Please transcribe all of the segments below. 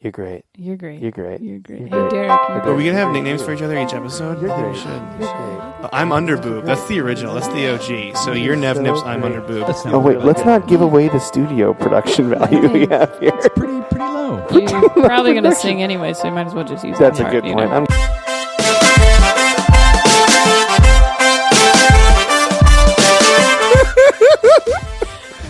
You're great. You're great. You're great. You're great. You're Hey, great. Derek. Are we going to have nicknames for each other each episode? You're I think great. we should. You're great. I'm Underboob. That's the original. That's the OG. So you're Nev Nips, I'm great. Underboob. Oh, wait, let's not give away the studio production value we have here. It's pretty low. You're probably going to sing anyway, so you might as well just use That's that a part, good you point. know? I'm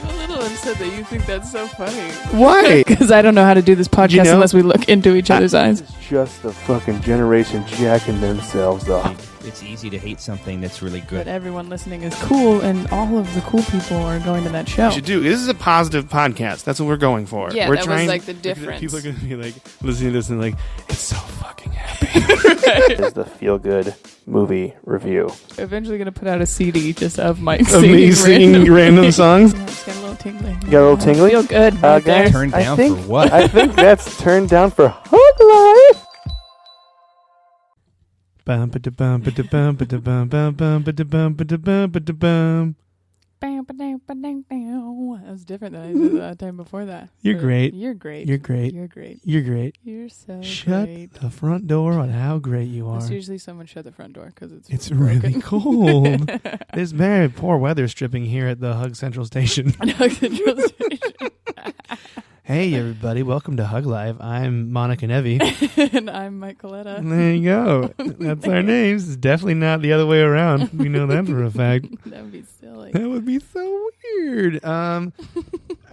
a little upset that you think that's so funny. Why? Because I don't know how to do this podcast unless we look into each other's eyes. It's just the fucking generation jacking themselves up. It's easy to hate something that's really But good. everyone listening is cool, and all of the cool people are going to that show. We should do. This is a positive podcast. That's what we're going for. Yeah, we're that was like the difference. People are going to be like listening to this and like, it's so fucking happy. Is the feel-good movie review. Eventually going to put out a CD just of Mike Of me singing random songs. Yeah, it's got a little tingly. You got a little tingly? Feel good. Right there. Guys, Turned down I think, for what? I think that's turned down for Hug Life. Bum ba da bum ba da bum ba da bum bum bum ba da bum ba da bum ba da bum. That was different than I did the time before that. You're But great. You're great. You're great. You're great. You're great. You're so Shut great. the front door on how great you are. It's usually someone shut the front door because It's broken. really cold. There's very poor weather stripping here at the Hug Central Station. Hug Central Station. Hey, everybody. Welcome to Hug Live. I'm Monica Nevi. And I'm Mike Coletta. There you go. That's our names. It's definitely not the other way around. We know that for a fact. That would be silly. That would be so weird. I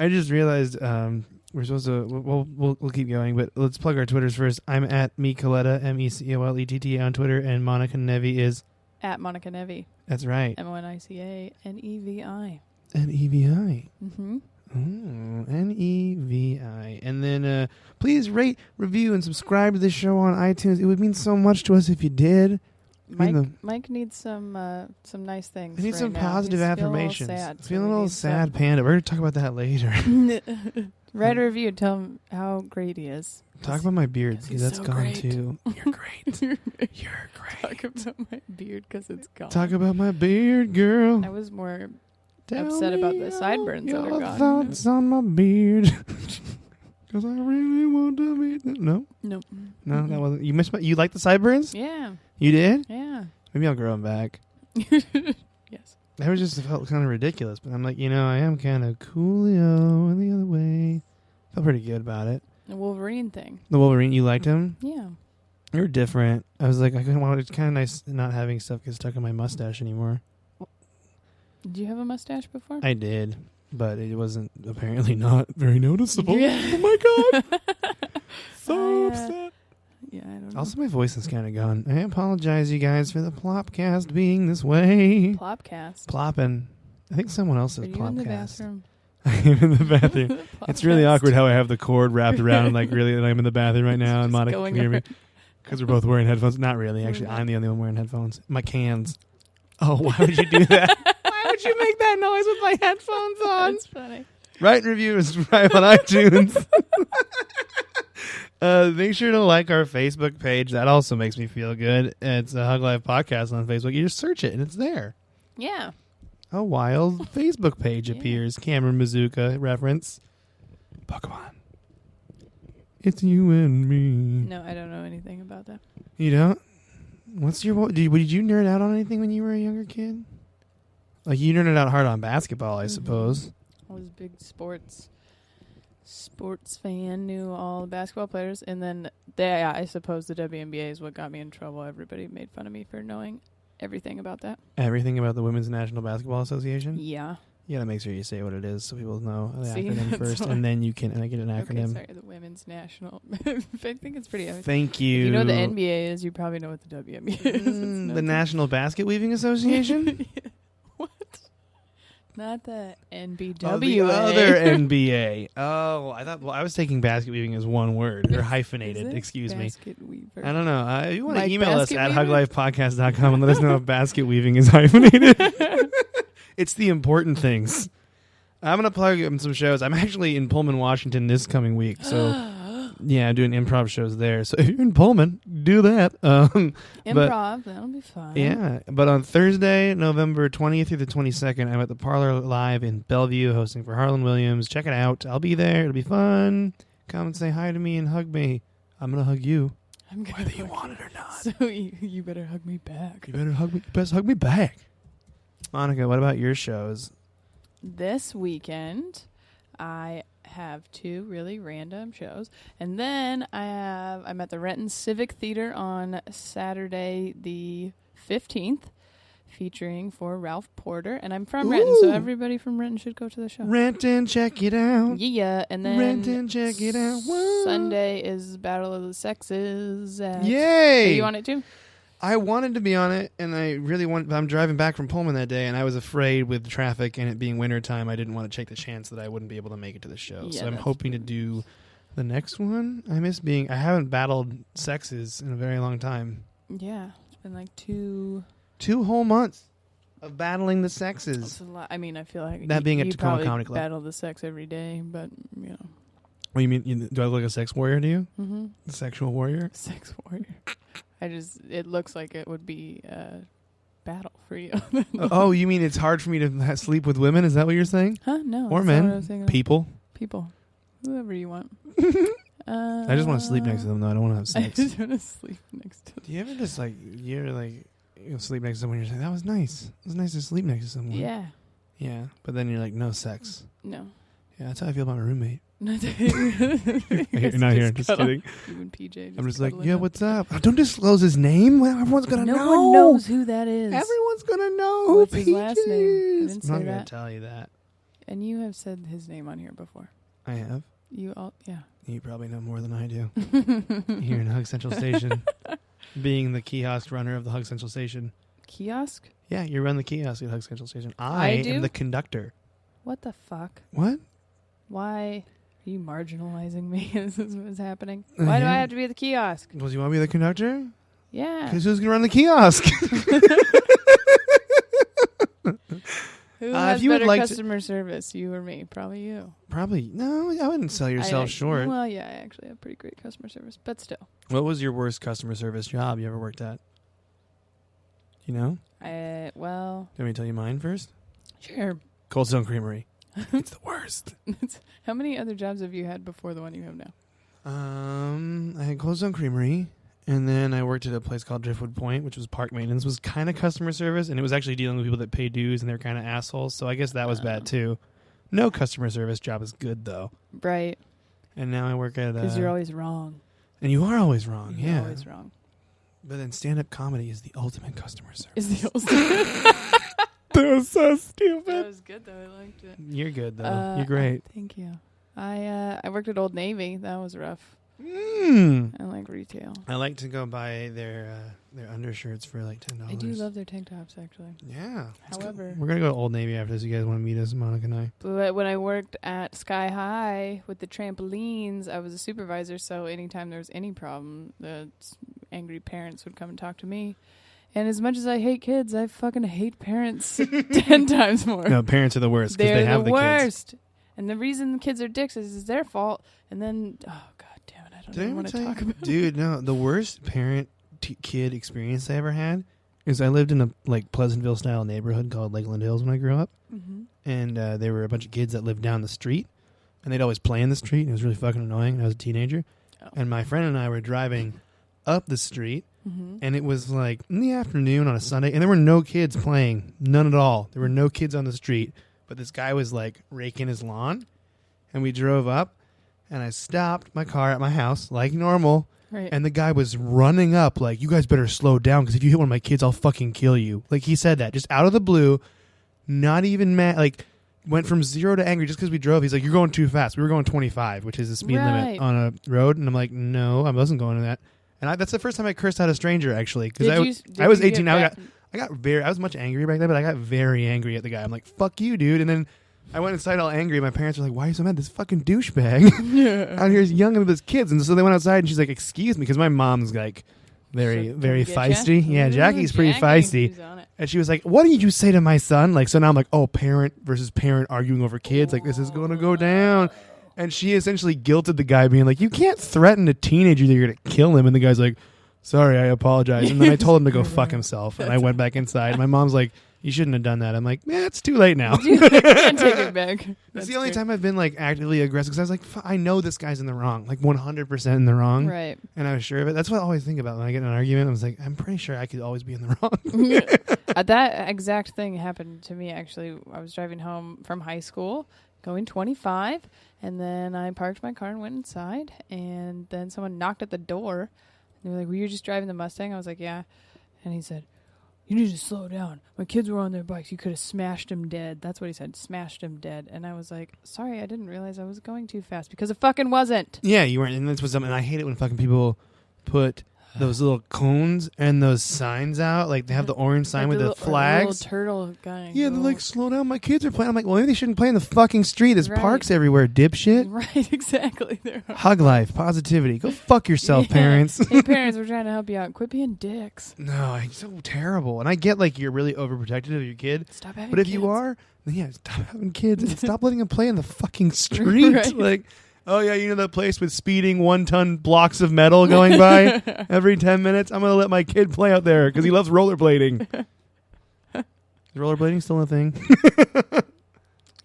just realized we're supposed to. We'll keep going, but let's plug our Twitters first. I'm at Mecoletta, MECOLETT on Twitter, and Monica Nevi is At Monica Nevi. that's right. MONICANEVI. NEVI. Mm-hmm. NEVI. And then please rate, review, and subscribe to this show on iTunes. It would mean so much to us if you did. Mike needs some nice things. I need right some now. positive He's affirmations. Feeling a little sad, Feeling a so we little need sad panda. We're going to talk about that later. Write a review. Tell him how great he is. Talk about my beard. 'cause See, he's that's so gone great. too. You're great. You're great. Talk about my beard because it's gone. Talk about my beard, girl. I was more Tell upset about me the sideburns that your are gone. thoughts on my beard. Because I really want to be... No? Nope. No, that wasn't... You missed my... You like the sideburns? Yeah. You did? Yeah. Maybe I'll grow them back. Yes. That was just felt kind of ridiculous. But I'm like, I am kind of coolio the other way. Felt pretty good about it. The Wolverine thing. The Wolverine, you liked him? Yeah. You were different. I was like, I couldn't want. It's kind of nice not having stuff get stuck in my mustache anymore. Did you have a mustache before? I did, but it wasn't apparently not very noticeable. Yeah. Oh my god! So upset. Yeah, I don't know. Also, my voice is kind of gone. I apologize, you guys, for the plopcast being this way. Plopcast. Plopping. I think someone else Are says you in the plopcast. bathroom? I'm in the bathroom. It's really Plopcast. awkward how I have the cord wrapped around and like really, and I'm in the bathroom right now, and Just Monica going can hear me. around. Because we're both wearing headphones. Not really. Actually, We're not. I'm the only one wearing headphones. My cans. Oh, why would you do that? Why would you make that noise with my headphones on? That's funny. Write, review, and subscribe on iTunes. Make sure to like our Facebook page. That also makes me feel good. It's a Hug Life Podcast on Facebook. You just search it, and it's there. Yeah. A wild Facebook page Yeah. appears. Cameron Mazuka reference. Pokemon. It's you and me. No, I don't know anything about that. You don't? What's your... Did you nerd out on anything when you were a younger kid? Like, you nerded out hard on basketball, I suppose. I was a big sports fan, knew all the basketball players, and then I suppose the WNBA is what got me in trouble. Everybody made fun of me for knowing everything about that. Everything about the Women's National Basketball Association? Yeah. You gotta make sure you say what it is so people know the See, acronym that's first, why. and then you can get an acronym. Okay, sorry, the Women's National. I think it's pretty obvious. Thank you. If you know what the NBA is, you probably know what the WNBA is. It's The nothing. National Basket Weaving Association? What? Not the NBWA. Oh, the other NBA. Oh, I was taking basket weaving as one word, or hyphenated, Is it? excuse me. Basket weaver. I don't know. If you want to Like email us basket at weaver? huglifepodcast.com and let us know if basket weaving is hyphenated. It's the important things. I'm going to plug in some shows. I'm actually in Pullman, Washington this coming week. So, yeah, I'm doing improv shows there. So if you're in Pullman, do that. Improv, that'll be fun. Yeah. But on Thursday, November 20th through the 22nd, I'm at the Parlor Live in Bellevue hosting for Harlan Williams. Check it out. I'll be there. It'll be fun. come and say hi to me and hug me, I'm going to hug you. I'm gonna Whether you hug want it or not. So you better hug me back. You better hug me. You best hug me back. Monica, what about your shows? This weekend, I have 2 really random shows. And then I'm at the Renton Civic Theater on Saturday the 15th, featuring for Ralph Porter. And I'm from Renton, so everybody from Renton should go to the show. Renton, check it out. Yeah, and then Renton, check it out. Woo. Sunday is Battle of the Sexes. Yay! Are you on it too? I wanted to be on it, and I really want. But I'm driving back from Pullman that day, and I was afraid with traffic and it being wintertime, I didn't want to take the chance that I wouldn't be able to make it to the show. Yeah, so I'm hoping to do the next one. I haven't battled sexes in a very long time. Yeah, it's been like 2 whole months of battling the That's sexes. a lot. I mean, I feel like That being at you Tacoma probably Comedy Club. battle the sex every day, but you know. What you mean? Do I look like a sex warrior to you? Mm-hmm. A sexual warrior? Sex warrior. It looks like it would be a battle for you. Oh, you mean it's hard for me to sleep with women? Is that what you're saying? Huh? No. Or that's not men? what I was thinking of. People? People. Whoever you want. I just want to sleep next to them, though. I don't want to have I sex. just want to sleep next to them. Do you ever just you'll sleep next to someone and you're like, that was nice. It was nice to sleep next to someone. Yeah. Yeah. But then you're like, no sex. No. Yeah, that's how I feel about my roommate. You're You're not here. Just kidding. You and PJ. I'm just like, cuddling yeah, up. what's up? Don't disclose his name. Well, everyone's going to know. No one knows who that is. Everyone's going to know What's who his PJ last name? I is. didn't I'm say not going that. to tell you that. And you have said his name on here before. I have. You all, yeah. You probably know more than I do. Here in Hug Central Station. Being the kiosk runner of the Hug Central Station. Kiosk? Yeah, you run the kiosk at Hug Central Station. I am do? the conductor. What the fuck? What? Why are you marginalizing me? This is what's happening. Why do I have to be at the kiosk? Well, do you want to be the conductor? Yeah. Because who's going to run the kiosk? Who has if you would better like to- customer service, you or me? Probably you. Probably. No, I wouldn't sell yourself short. Well, yeah, I actually have pretty great customer service, but still. What was your worst customer service job you ever worked at? You know? Well, Do you want me to tell you mine first? sure. Cold Stone Creamery. It's the worst. How many other jobs have you had before the one you have now? I had Cold Stone Creamery, and then I worked at a place called Driftwood Point, which was park maintenance. It was kind of customer service, and it was actually dealing with people that pay dues, and they're kind of assholes, so I guess that was bad, too. No customer service job is good, though. Right. And now I work at... Because you're always wrong. And you are always wrong, You're yeah. always wrong. But then stand-up comedy is the ultimate customer service. Is the ultimate. That was so That stupid. was good, though. I liked it. You're good, though. You're great. Thank you. I worked at Old Navy. That was rough. Mm. I like retail. I like to go buy their undershirts for like $10. I do love their tank tops, actually. Yeah. However, We're going to go to Old Navy after this. You guys want to meet us, Monica and I? but when I worked at Sky High with the trampolines, I was a supervisor, so anytime there was any problem, the angry parents would come and talk to me. And as much as I hate kids, I fucking hate parents 10 times more. No, parents are the worst because They're they have the the kids. worst. And the reason the kids are dicks is their fault. And then, oh, god damn it, I don't even want to talk about it. Dude, no, the worst parent-kid experience I ever had is I lived in a like Pleasantville-style neighborhood called Lakeland Hills when I grew up. Mm-hmm. And there were a bunch of kids that lived down the street. And they'd always play in the street. And it was really fucking annoying. I was a teenager. Oh. And my friend and I were driving up the street. Mm-hmm. And it was like in the afternoon on a Sunday, and there were no kids playing, none at all. There were no kids on the street, but this guy was like raking his lawn, and we drove up, and I stopped my car at my house like normal, Right. and the guy was running up like, you guys better slow down, because if you hit one of my kids, I'll fucking kill you. Like, he said that, just out of the blue, not even mad, like, went from 0 to angry just because we drove. He's like, you're going too fast. We were going 25, which is the speed limit Right. on a road, and I'm like, no, I wasn't going to that. And that's the first time I cursed out a stranger, actually, because I was 18. I was much angry back then, but I got very angry at the guy. I'm like, "Fuck you, dude!" And then I went inside all angry. My parents were like, "Why are you so mad? This fucking douchebag out here is young with his kids." And so they went outside, and she's like, "Excuse me," because my mom's like very, So, very did he get feisty. ya? Yeah, Ooh, Jackie's pretty Jackie. feisty. She's on it. And she was like, "What did you say to my son?" Like, so now I'm like, "Oh, parent versus parent arguing over kids. Like, this is going to go down." And she essentially guilted the guy, being like, "You can't threaten a teenager that you're going to kill him." And the guy's like, "Sorry, I apologize." And then I told him to go fuck himself. And I went back inside. My mom's like, you shouldn't have done that. I'm like, it's too late now. You can't take it back. That's the only time I've been like actively aggressive because I was like, I know this guy's in the wrong, like 100% in the wrong. Right. And I was sure of it. That's what I always think about when I get in an argument. I was like, I'm pretty sure I could always be in the wrong. That exact thing happened to me, actually. I was driving home from high school, going 25, and then I parked my car and went inside, and then someone knocked at the door. They were like, were you just driving the Mustang? I was like, yeah. And he said, you need to slow down. My kids were on their bikes. You could have smashed them dead. That's what he said, smashed them dead. And I was like, sorry, I didn't realize I was going too fast because it fucking wasn't. Yeah, you weren't. And that's what's up. And I hate it when fucking people put those little cones and those signs out. Like they have the orange sign like with the flags. The little turtle guy. Yeah, they're like, slow down. My kids are playing. I'm like, well, maybe they shouldn't play in the fucking street. There's parks everywhere, dipshit. Right, exactly. Hug life, positivity. Go fuck yourself, parents. Hey, parents, we're trying to help you out. Quit being dicks. No, it's so terrible. And I get like you're really overprotective of your kid. Stop having But if kids. you are, then yeah, stop having kids and stop letting them play in the fucking street. Right. Like, oh yeah, you know that place with speeding 1-ton blocks of metal going by every 10 minutes? I'm going to let my kid play out there because he loves rollerblading. Is rollerblading still a thing?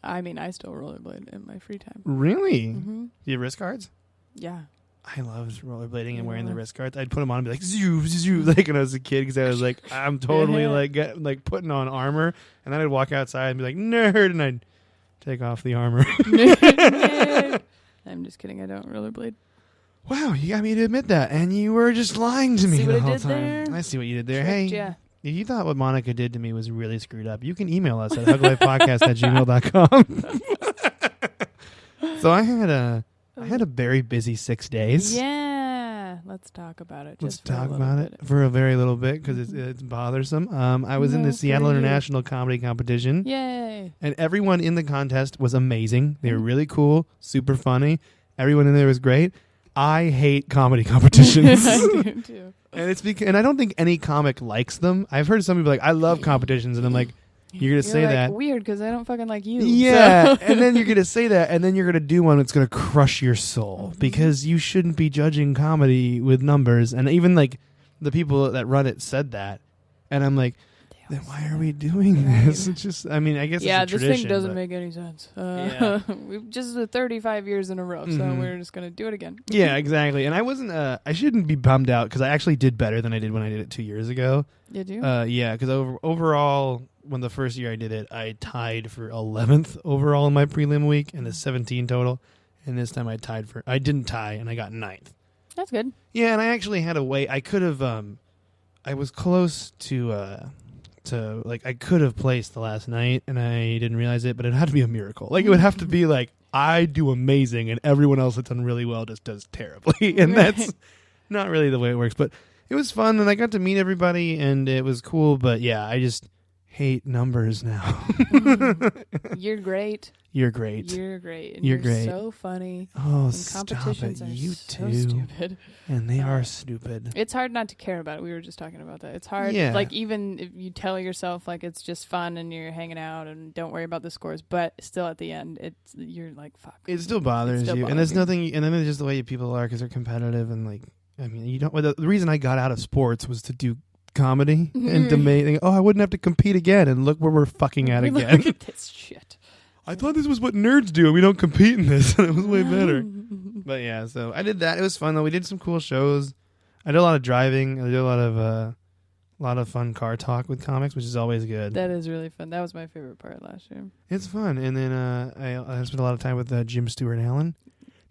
I mean, I still rollerblade in my free time. Really? Mm-hmm. Do you have wrist guards? Yeah. I love rollerblading and wearing the Yeah. wrist guards. I'd put them on and be like, zoo, zoo, like when I was a kid because I was like, I'm totally like putting on armor. And then I'd walk outside and be like, nerd, and I'd take off the armor. Nerd. I'm just kidding. I don't rollerblade. Wow, you got me to admit that, and you were just lying to me See what the I whole did time. there? I see what you did there. Tricked Hey, ya. if you thought what Monica did to me was really screwed up, you can email us at huglifepodcast@gmail.com. So I had a very busy 6 days. Yeah. Let's talk about it. Let's Just for a talk little about bit. it for a very little bit because it's bothersome. I was in No, the for Seattle you. International Comedy Competition, Yay. and everyone in the contest was amazing. They were really cool, super funny. Everyone in there was great. I hate comedy competitions. I do too. And it's because, and I don't think any comic likes them. I've heard some people like, I love competitions, and I'm like, you're gonna say like, that. Weird, because I don't fucking like you. Yeah, so. and then you're gonna say that, and then you're gonna do one that's gonna crush your soul because you shouldn't be judging comedy with numbers. And even like the people that run it said that, and I'm like, then why are we doing this? It's just, I mean, I guess Yeah, it's a this tradition, thing doesn't but- make any sense. Yeah. We've just 35 years in a row, so we're just gonna do it again. Yeah, exactly. And I wasn't. I shouldn't be bummed out because I actually did better than I did when I did it 2 years ago. Did you? Yeah, because overall, when the first year I did it, I tied for 11th overall in my prelim week and a 17 total. And this time I didn't tie and I got 9th. That's good. Yeah, and I actually had a way. I could have. I was close to like I could have placed the last night and I didn't realize it, but it had to be a miracle. Like it would have to be like I do amazing and everyone else that's done really well just does terribly, and that's not really the way it works. But it was fun and I got to meet everybody and it was cool. But yeah, I just hate numbers now. You're great. You're great. You're great. And You're great. So funny. Oh, And stop competitions it! are You so too. stupid. And they are stupid. It's hard not to care about it. We were just talking about that. It's hard. Yeah. Like even if you tell yourself like it's just fun and you're hanging out and don't worry about the scores, but still at the end, you're like fuck. It still bothers still you, and bothers there's nothing. And then it's just the way people are because they're competitive and like. I mean, you don't. Well, the reason I got out of sports was to do comedy and to make. Oh, I wouldn't have to compete again, and look where we're fucking at again. Look at this shit. I thought this was what nerds do. We don't compete in this, and it was way better. But yeah, so I did that. It was fun though. We did some cool shows. I did a lot of driving. I did a lot of fun car talk with comics, which is always good. That is really fun. That was my favorite part last year. It's fun. And then I spent a lot of time with Jim Stewart Allen.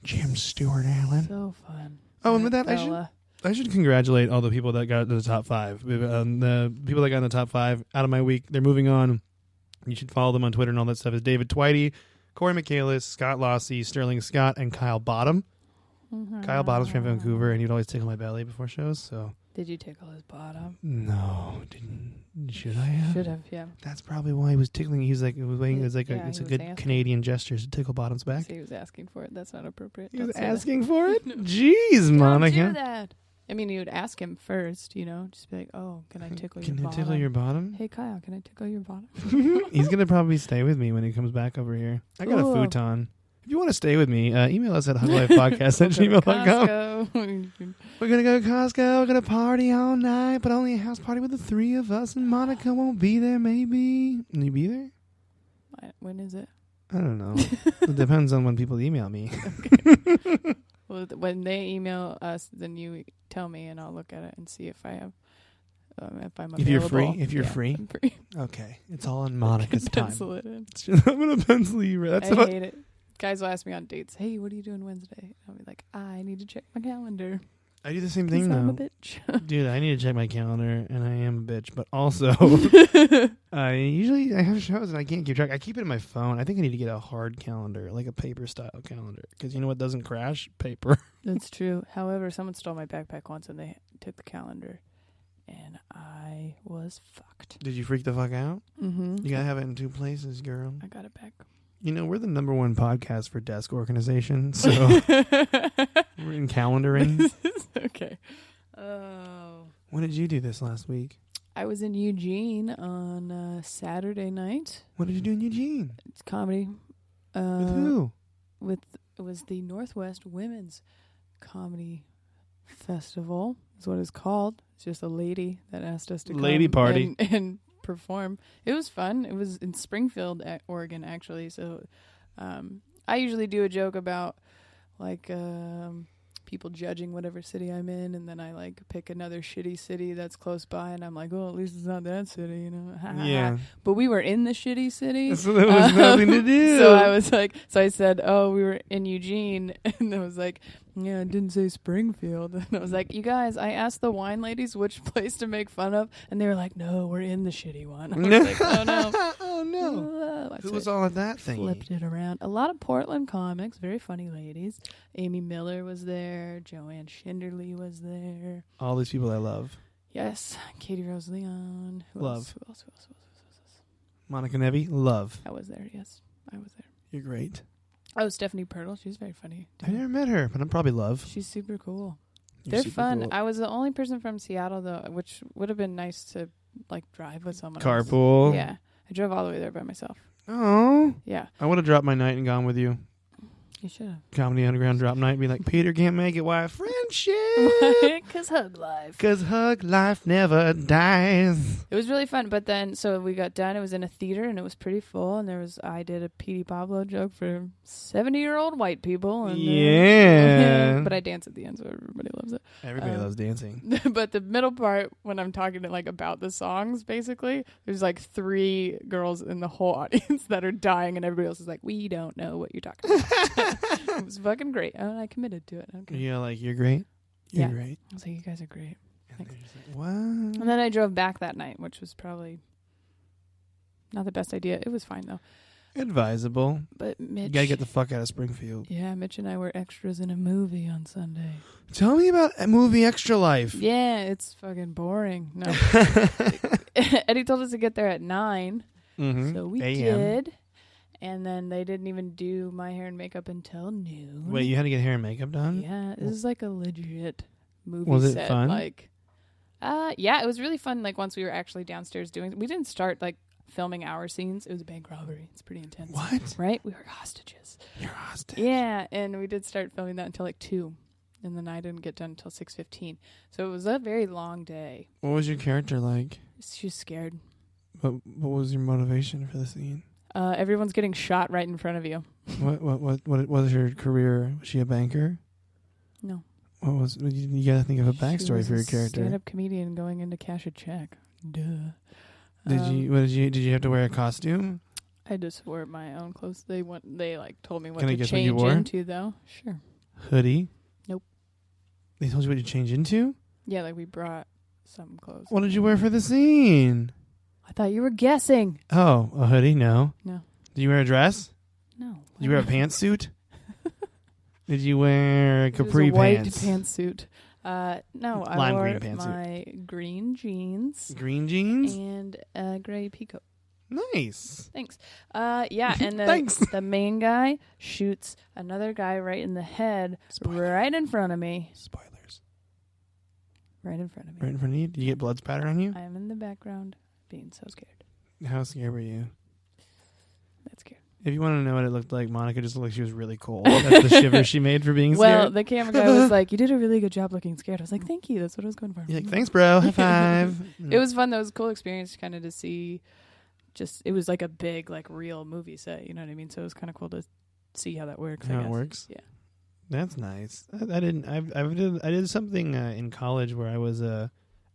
Jim Stewart Allen. So fun. Oh, and with that, fella. I should congratulate all the people that got to the top 5. The people that got in the top 5 out of my week, they're moving on. You should follow them on Twitter and all that stuff. Is David Twitey, Corey Michaelis, Scott Lossy, Sterling Scott, and Kyle Bottom. Kyle Bottom's from Vancouver, and he'd always tickle my belly before shows. So Did you tickle his bottom? no, didn't. Should I have? Should have, yeah. That's probably why he was tickling. He was like, it was waiting. It was like, Yeah, it's a he was good asking. Canadian gesture to tickle Bottom's back. He was asking for it. That's not appropriate. He was Don't say that. asking for it. Jeez, Don't Monica. do that. I mean, you would ask him first, you know, just be like, "Oh, can I tickle your Can you bottom?" tickle your bottom? Hey, Kyle, can I tickle your bottom? He's gonna probably stay with me when he comes back over here. I got Ooh. a futon. If you want to stay with me, email us at huglifepodcast@gmail.com. We're going to go to Costco. We're going to party all night, but only a house party with the three of us, and Monica won't be there, maybe. Will you be there? When is it? I don't know. It depends on when people email me. Okay. Well, when they email us, then you tell me, and I'll look at it and see if I have, if I'm available. If you're free? If you're free? I'm free. Okay. It's all on Monica's time. Pencil it in. I'm going to pencil you. That's I hate it. Guys will ask me on dates, hey, what are you doing Wednesday? I'll be like, I need to check my calendar. I do the same thing, 'Cause though. I'm a bitch. Dude, I need to check my calendar, and I am a bitch. But also, I have shows, and I can't keep track. I keep it in my phone. I think I need to get a hard calendar, like a paper-style calendar. Because you know what doesn't crash? Paper. That's true. However, someone stole my backpack once, and they took the calendar, and I was fucked. Did you freak the fuck out? Mm-hmm. You gotta have it in two places, girl. I got it back. You know, we're the #1 podcast for desk organization, so we're in calendaring. Okay. Oh. What did you do this last week? I was in Eugene on Saturday night. What did you do in Eugene? It's comedy. With who? It was the Northwest Women's Comedy Festival. Is what it's called. It's just a lady that asked us to Lady come party. and perform. It was fun. It was in Springfield, Oregon, actually. So, I usually do a joke about like people judging whatever city I'm in, and then I like pick another shitty city that's close by, and I'm like, well, at least it's not that city, you know. Yeah. But we were in the shitty city, So there was nothing to do. so I was like, so I said, oh, we were in Eugene, and I was like, yeah, it didn't say Springfield. And I was like, you guys, I asked the wine ladies which place to make fun of, and they were like, no, we're in the shitty one. I was like, oh no. Oh no. Who was all at that thing? Flipped it around. A lot of Portland comics, very funny ladies. Amy Miller was there. Joanne Schinderly was there. All these people I love. Yes, Katie Rose Leon. Who Love. else? Who else? Monica Nevi, love. I was there. Yes, I was there. You're great. Oh, Stephanie Pirtle. She's very funny. I've never met her, but I'm probably love. She's super cool. You're They're super fun. cool. I was the only person from Seattle though, which would have been nice to like drive with someone. Carpool. Else. Yeah, I drove all the way there by myself. Oh. Yeah, I would have dropped my night and gone with you. you should have. Comedy Underground drop night. Be like, Peter can't make it. Why? Friendship. Cause hug life. Because hug life never dies. It was really fun, but then so we got done. It was in a theater and it was pretty full. And I did a Petey Pablo joke for 70-year-old white people. And, Yeah. but I dance at the end, so everybody loves it. Everybody loves dancing. But the middle part, when I'm talking to like about the songs, basically, there's like 3 girls in the whole audience that are dying, and everybody else is like, "We don't know what you're talking about." It was fucking great, and I committed to it. Okay. Yeah, like, you're great. You're Yeah. great. I was like, "You guys are great." And Thanks. they're just like, what? And then I drove back that night, which was probably not the best idea. It was fine though. Advisable. But Mitch, You gotta get the fuck out of Springfield. yeah, Mitch and I were extras in a movie on Sunday. Tell me about a movie Extra Life. Yeah, it's fucking boring. No, Eddie told us to get there at 9, Mm-hmm. so we did. And then they didn't even do my hair and makeup until noon. Wait, you had to get hair and makeup done? Yeah, this is like a legit movie Was it set. fun? Like, yeah, it was really fun. Like once we were actually downstairs doing, we didn't start like filming our scenes. It was a bank robbery. It's pretty intense. What? Right? We were hostages. You're hostage. Yeah, and we did start filming that until like 2, and then I didn't get done until 6:15. So it was a very long day. What was your character like? She was scared. What was your motivation for the scene? Everyone's getting shot right in front of you. What was your career? Was she a banker? No. What was you gotta think of a She backstory was for a your character. Stand-up comedian going in to cash a check. Duh. Did you have to wear a costume? I just wore my own clothes. They like told me what Can I to guess what you change wore? into though. Sure. Hoodie? Nope. They told you what to change into? Yeah, like we brought some clothes. What did you wear for the scene? I thought you were guessing. Oh, a hoodie? No. No. Did you wear a dress? No. Did you wear a pantsuit? Did you wear capri it was a white pants? pantsuit. No, I Lime wore green pantsuit. my green jeans Green jeans? and a gray peacoat. Nice. Thanks. Yeah, and Thanks. the main guy shoots another guy right in the head, right in front of me. Spoilers. Right in front of me. Right in front of you? Did you get blood spatter on you? I am in the background being so scared. How scared were you? That's scared. If you want to know what it looked like, Monica just looked like she was really cold. That's the shiver she made for being Well, scared. the camera guy was like, "You did a really good job looking scared." I was like, "Thank you. That's what I was going for." You're like, thanks, bro. High five. It was fun. That was a cool experience, kind of to see. It was like a big, like real movie set. You know what I mean? So it was kind of cool to see how that works. How I it guess. works? Yeah. That's nice. I did something in college where I was a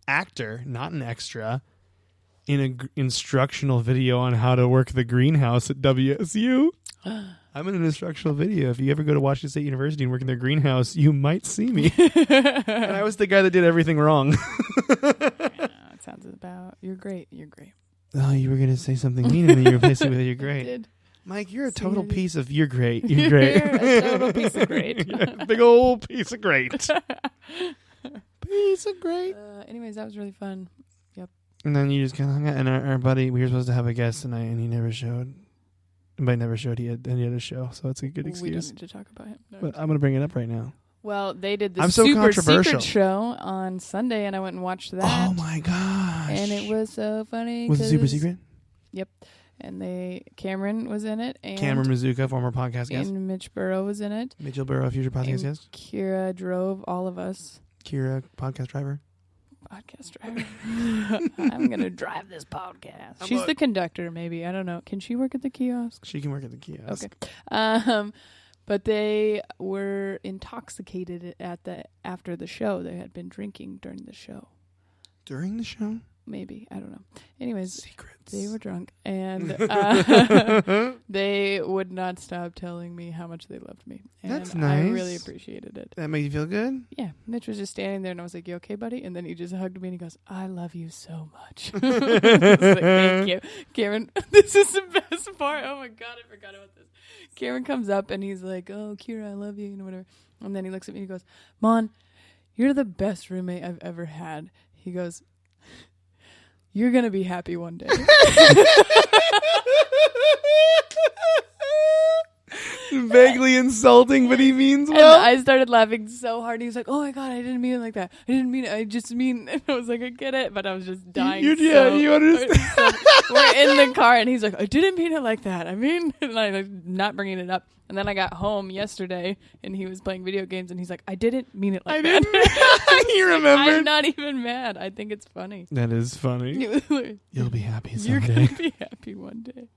actor, not an extra, in a instructional video on how to work the greenhouse at WSU. I'm in an instructional video. If you ever go to Washington State University and work in their greenhouse, you might see me. And I was the guy that did everything wrong. It sounds about. You're great. You're great. Oh, you were going to say something mean and then you replaced it with you're great. I did. Mike, you're a See total it. piece of you're great. You're great. You're a total piece of great. Yeah, big old piece of great. Piece of great. Anyways, that was really fun. And then you just kind of hung out. And our buddy, we were supposed to have a guest tonight, and he never showed. But never showed he had a show, so it's a good We excuse. don't need to talk about him. No. But I'm going to bring it up right now. Well, they did the I'm so super controversial. secret show on Sunday, and I went and watched that. Oh my gosh! And it was so funny. Was it super secret? Yep. And Cameron was in it. And Cameron Mizuka, former podcast guest. And Mitch Burrow was in it. Mitchell Burrow, future podcast And guest. Kira drove all of us. Kira, podcast driver. Podcast driver. I'm going to drive this podcast. She's the conductor, maybe. I don't know. Can she work at the kiosk? She can work at the kiosk. Okay. But they were intoxicated after the show. They had been drinking during the show. During the show? Maybe. I don't know. Anyways, Secrets. they were drunk. And they would not stop telling me how much they loved me. And That's nice. I really appreciated it. That made you feel good? Yeah. Mitch was just standing there, and I was like, "You okay, buddy?" And then he just hugged me, and he goes, "I love you so much." I was like, "Thank you." Cameron, this is the best part. Oh, my God. I forgot about this. Cameron comes up, and he's like, "Oh, Kira, I love you," whatever. And then he looks at me and he goes, "Mon, you're the best roommate I've ever had." He goes, "You're going to be happy one day." Vaguely insulting, but he means And well. I started laughing so hard. He's like, "Oh my God, I didn't mean it like that. I didn't mean it. I just mean," and I was like, "I get it," but I was just dying. You understand. We're in the car, and he's like, "I didn't mean it like that. I mean," and I'm not bringing it up. And then I got home yesterday, and he was playing video games, and he's like, "I didn't mean it like that." You remembered? I'm not even mad. I think it's funny. That is funny. You'll be happy You're someday. going to be happy one day.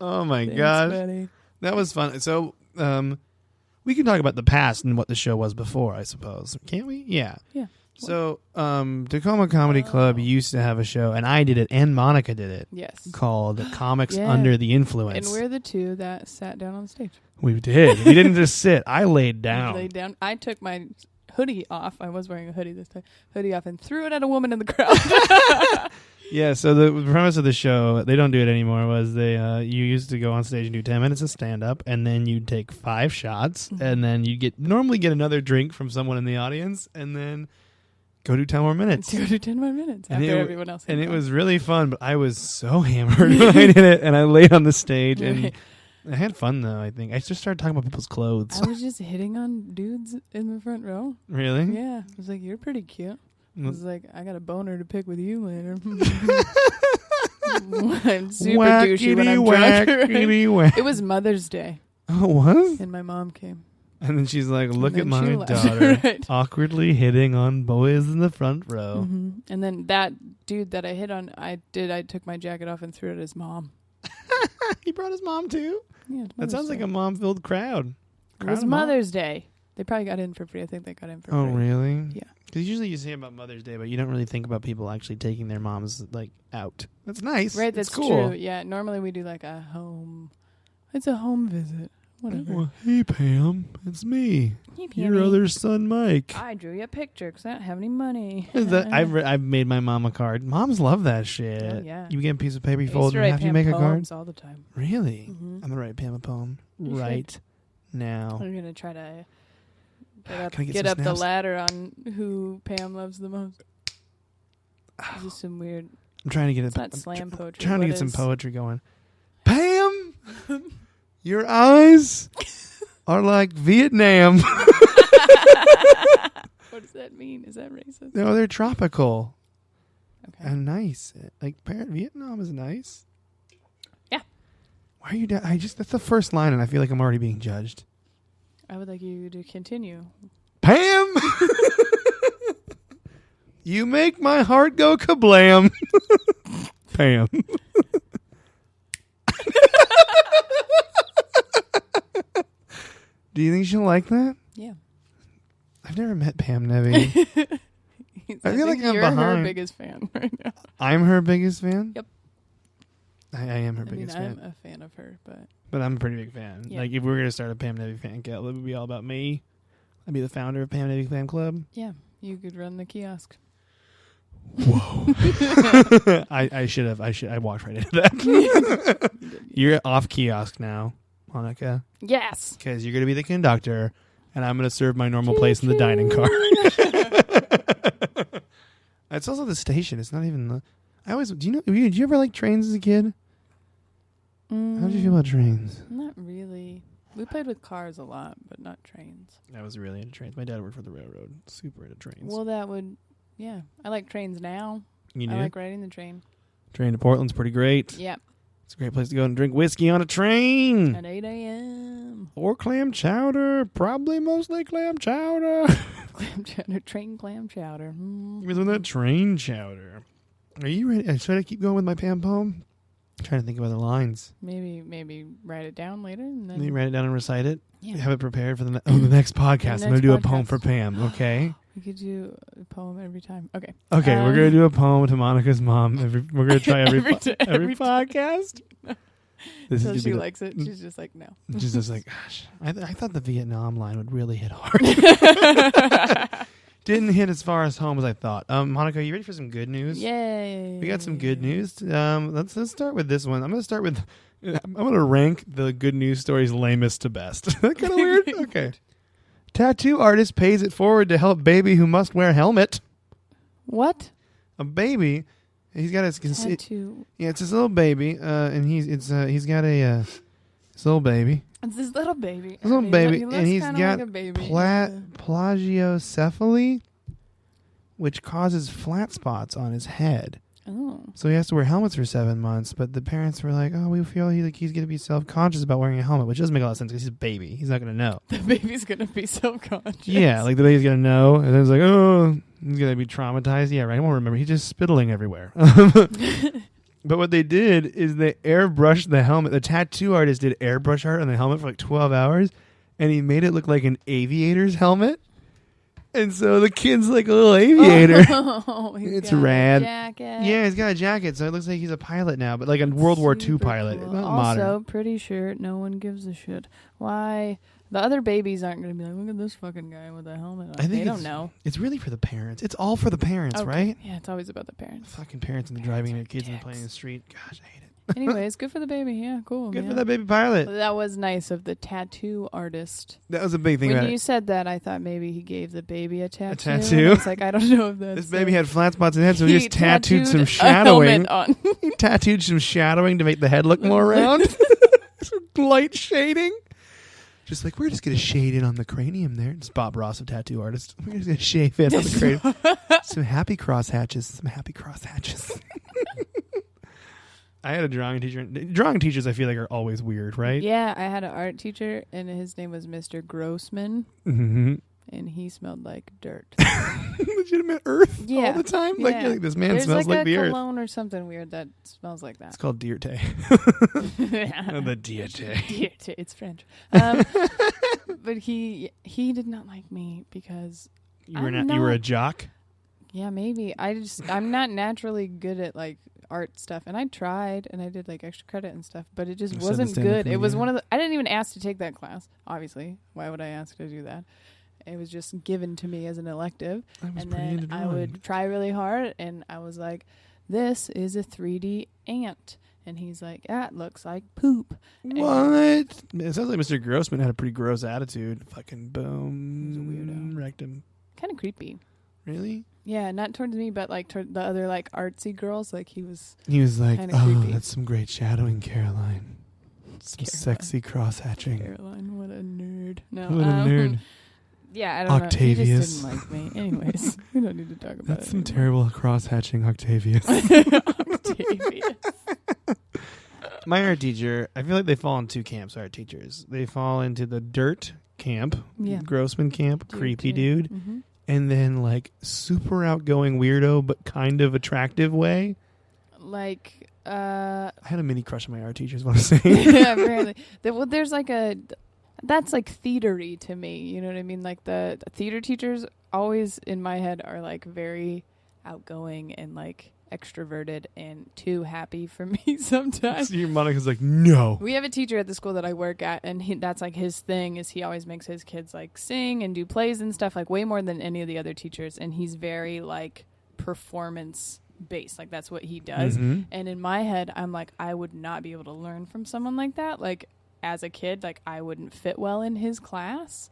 Oh my Thanks, gosh. buddy. That was fun. So, we can talk about the past and what the show was before, I suppose. Can't we? Yeah. Yeah. So, Tacoma Comedy Club used to have a show, and I did it, and Monica did it, Yes. called Comics Yeah. Under the Influence. And we're the two that sat down on stage. We did. We didn't just sit. I laid down. Laid down. I took my hoodie off. I was wearing a hoodie this time. Hoodie off and threw it at a woman in the crowd. Yeah, so the premise of the show, they don't do it anymore, was you used to go on stage and do 10 minutes of stand-up, and then you'd take 5 shots, and then you'd normally get another drink from someone in the audience, and then go do 10 more minutes. Go do 10 more minutes And after it- everyone else. And had it gone. was really fun, but I was so hammered when I did it, and I laid on the stage, and Right. I had fun, though, I think. I just started talking about people's clothes. I was just hitting on dudes in the front row. Really? Yeah. I was like, "You're pretty cute." I was like, "I got a boner to pick with you later." I'm super douchey when I'm drunk. Whackity whack. It was Mother's Day, Oh, it was? and my mom came. And then she's like, look at And then she my left. daughter Right. awkwardly hitting on boys in the front row. Mhm. And then that dude that I hit on, I took my jacket off and threw it at his mom. He brought his mom, too? Yeah, it's That Mother's sounds like Day. a mom-filled crowd. It was of mom- Mother's Day. They probably got in for free. I think they got in for Oh, free. really? Yeah. Because usually you say about Mother's Day, but you don't really think about people actually taking their moms, like, out. That's nice. Right, It's that's cool. true. Yeah, normally we do like a home. It's a home visit. Whatever. Well, hey, Pam. It's me. Hey, Your Pammy. other son, Mike. I drew you a picture because I don't have any money. I've made my mom a card. Moms love that shit. Oh, yeah. You get a piece of paper, you I used fold to it, write and have you Pam make a card? poems all the time. Really? Mhm. I'm going to write Pam a poem You should. right now. I'm gonna try to Can I get get some up the snaps? ladder on who Pam loves the most. This is some weird. I'm trying to get It's it. not slam poetry. Trying to What get some is- poetry going. Pam, your eyes are like Vietnam. What does that mean? Is that racist? No, they're tropical Okay. and nice. Like Vietnam is nice. Yeah. Why are you? That's the first line, and I feel like I'm already being judged. I would like you to continue. Pam, you make my heart go kablam. Pam. Do you think she'll like that? Yeah. I've never met Pam Nevy. I feel like I'm you're behind. her biggest fan right now. I'm her biggest fan? Yep. I am her biggest fan. I'm a fan of her, but I'm a pretty big fan. Yeah. Like, if we were going to start a Pam Nevy fan club, it would be all about me. I'd be the founder of Pam Nevy Fan Club. yeah, you could run the kiosk. Whoa. I should have. I walked right into that. You're off kiosk now, Monica. Yes. Because you're going to be the conductor, and I'm going to serve my normal place in the dining car. It's also the station. It's not even the... Did you ever like trains as a kid? How did you feel about trains? Not really. We played with cars a lot, but not trains. I was really into trains. My dad worked for the railroad. Super into trains. Well, yeah. I like trains now. You do? I like riding the train. Train to Portland's pretty great. Yep. It's a great place to go and drink whiskey on a train. At 8 a.m. Or clam chowder. Probably mostly clam chowder. Clam chowder. Train clam chowder. Give me some of that train chowder. Are you ready? Should I keep going with my Pam poem? I'm trying to think of other lines. Maybe write it down later. And then You write it down and recite it? Yeah. Have it prepared for the next podcast. I'm going to do a poem podcast. for Pam, okay? We could do a poem every time. Okay. Okay, we're going to do a poem to Monica's mom. We're going to try every every podcast. This So is she likes it. She's just like, no. She's just like, gosh, I thought the Vietnam line would really hit hard. Didn't hit as far as home as I thought. Monica, you ready for some good news? Yay. We got some good news. Let's start with this one. I'm going to rank the good news stories lamest to best. Is that kind of weird? Okay. Tattoo artist pays it forward to help baby who must wear helmet. What? A baby. He's got his Tattoo. Yeah, it's his little baby, and he's got his little baby. It's this little baby. His little baby, He looks and he's kinda got like a baby. plagiocephaly, which causes flat spots on his head. Oh. So he has to wear helmets for 7 months. But the parents were like, "Oh, we feel he's going to be self-conscious about wearing a helmet," which doesn't make a lot of sense because he's a baby. He's not going to know. The baby's going to be self-conscious. Yeah, like the baby's going to know, and then it's like, "Oh, he's going to be traumatized." Yeah, right. I won't remember. He's just spittling everywhere. But what they did is they airbrushed the helmet. The tattoo artist did airbrush art on the helmet for like 12 hours, and he made it look like an aviator's helmet. And so the kid's like a little aviator. Oh, It's rad. A jacket. Yeah, he's got a jacket, so it looks like he's a pilot now, but like a World War II Super pilot. cool. Not Also, modern. pretty sure no one gives a shit. Why? The other babies aren't going to be like, look at this fucking guy with a helmet on. I think They don't know. It's really for the parents. It's all for the parents, Okay. right? Yeah, it's always about the parents. Fucking parents and the driving their kids and playing in the street. Gosh, I hate it. Anyways, good for the baby. Yeah, cool. Good yeah. for that baby pilot. Well, that was nice of the tattoo artist. That was a big thing When about you it. said that, I thought maybe he gave the baby a tattoo. tattoo? I was like, I don't know if that's... This baby had flat spots in the head, so he just tattooed some a shadowing. helmet on. He tattooed some shadowing to make the head look more round. Some light shading. Just like, we're just going to shade in on the cranium there. It's Bob Ross, a tattoo artist. We're just going to shave in on the cranium. Some happy cross hatches. I had a drawing teacher. Drawing teachers, I feel like, are always weird, right? Yeah, I had an art teacher, and his name was Mr. Grossman, Mm-hmm. and he smelled like dirt. Legitimate earth all Yeah. the time. Like, Yeah. you're like, this man There's smells like a the earth. cologne or something weird that smells like that. It's called Dierte. The Dierte. Dirt. It's French. But he did not like me because You were a jock? yeah, maybe I'm not naturally good at like art stuff, and I tried and I did like extra credit and stuff, but it just You said wasn't the same good. thing, It was yeah. one of the I didn't even ask to take that class. Obviously, why would I ask to do that? It was just given to me as an elective, I was and pretty into then I drawing. would try really hard, and I was like, "This is a 3D ant," and he's like, "That looks like poop." What? It sounds like Mr. Grossman had a pretty gross attitude. Fucking boom. He's a weirdo. Wrecked him. Kind of creepy. Really? Yeah, not towards me, but like toward the other like artsy girls. Like he was. He was like, Kinda "Oh, creepy. that's some great shadowing, Caroline. Some Caroline. sexy cross hatching." Caroline, what a nerd. No, What a nerd. Yeah, I don't Octavius. know. He just didn't like me. Anyways, we don't need to talk about That's some it. terrible cross hatching, Octavius. Octavius. My art teacher, I feel like they fall in two camps, art teachers. They fall into the dirt camp, Grossman camp, creepy dude, and then like super outgoing weirdo, but kind of attractive way. Like, I had a mini crush on my art teacher, is what I'm saying. yeah, apparently. There's like that's like theatery to me. You know what I mean? Like the theater teachers always in my head are like very outgoing and like extroverted and too happy for me sometimes. So your Monica's like, no. We have a teacher at the school that I work at, and that's like his thing is he always makes his kids like sing and do plays and stuff, like way more than any of the other teachers, and he's very like performance based, like that's what he does. And in my head I'm like, I would not be able to learn from someone like that. Like as a kid, like I wouldn't fit well in his class.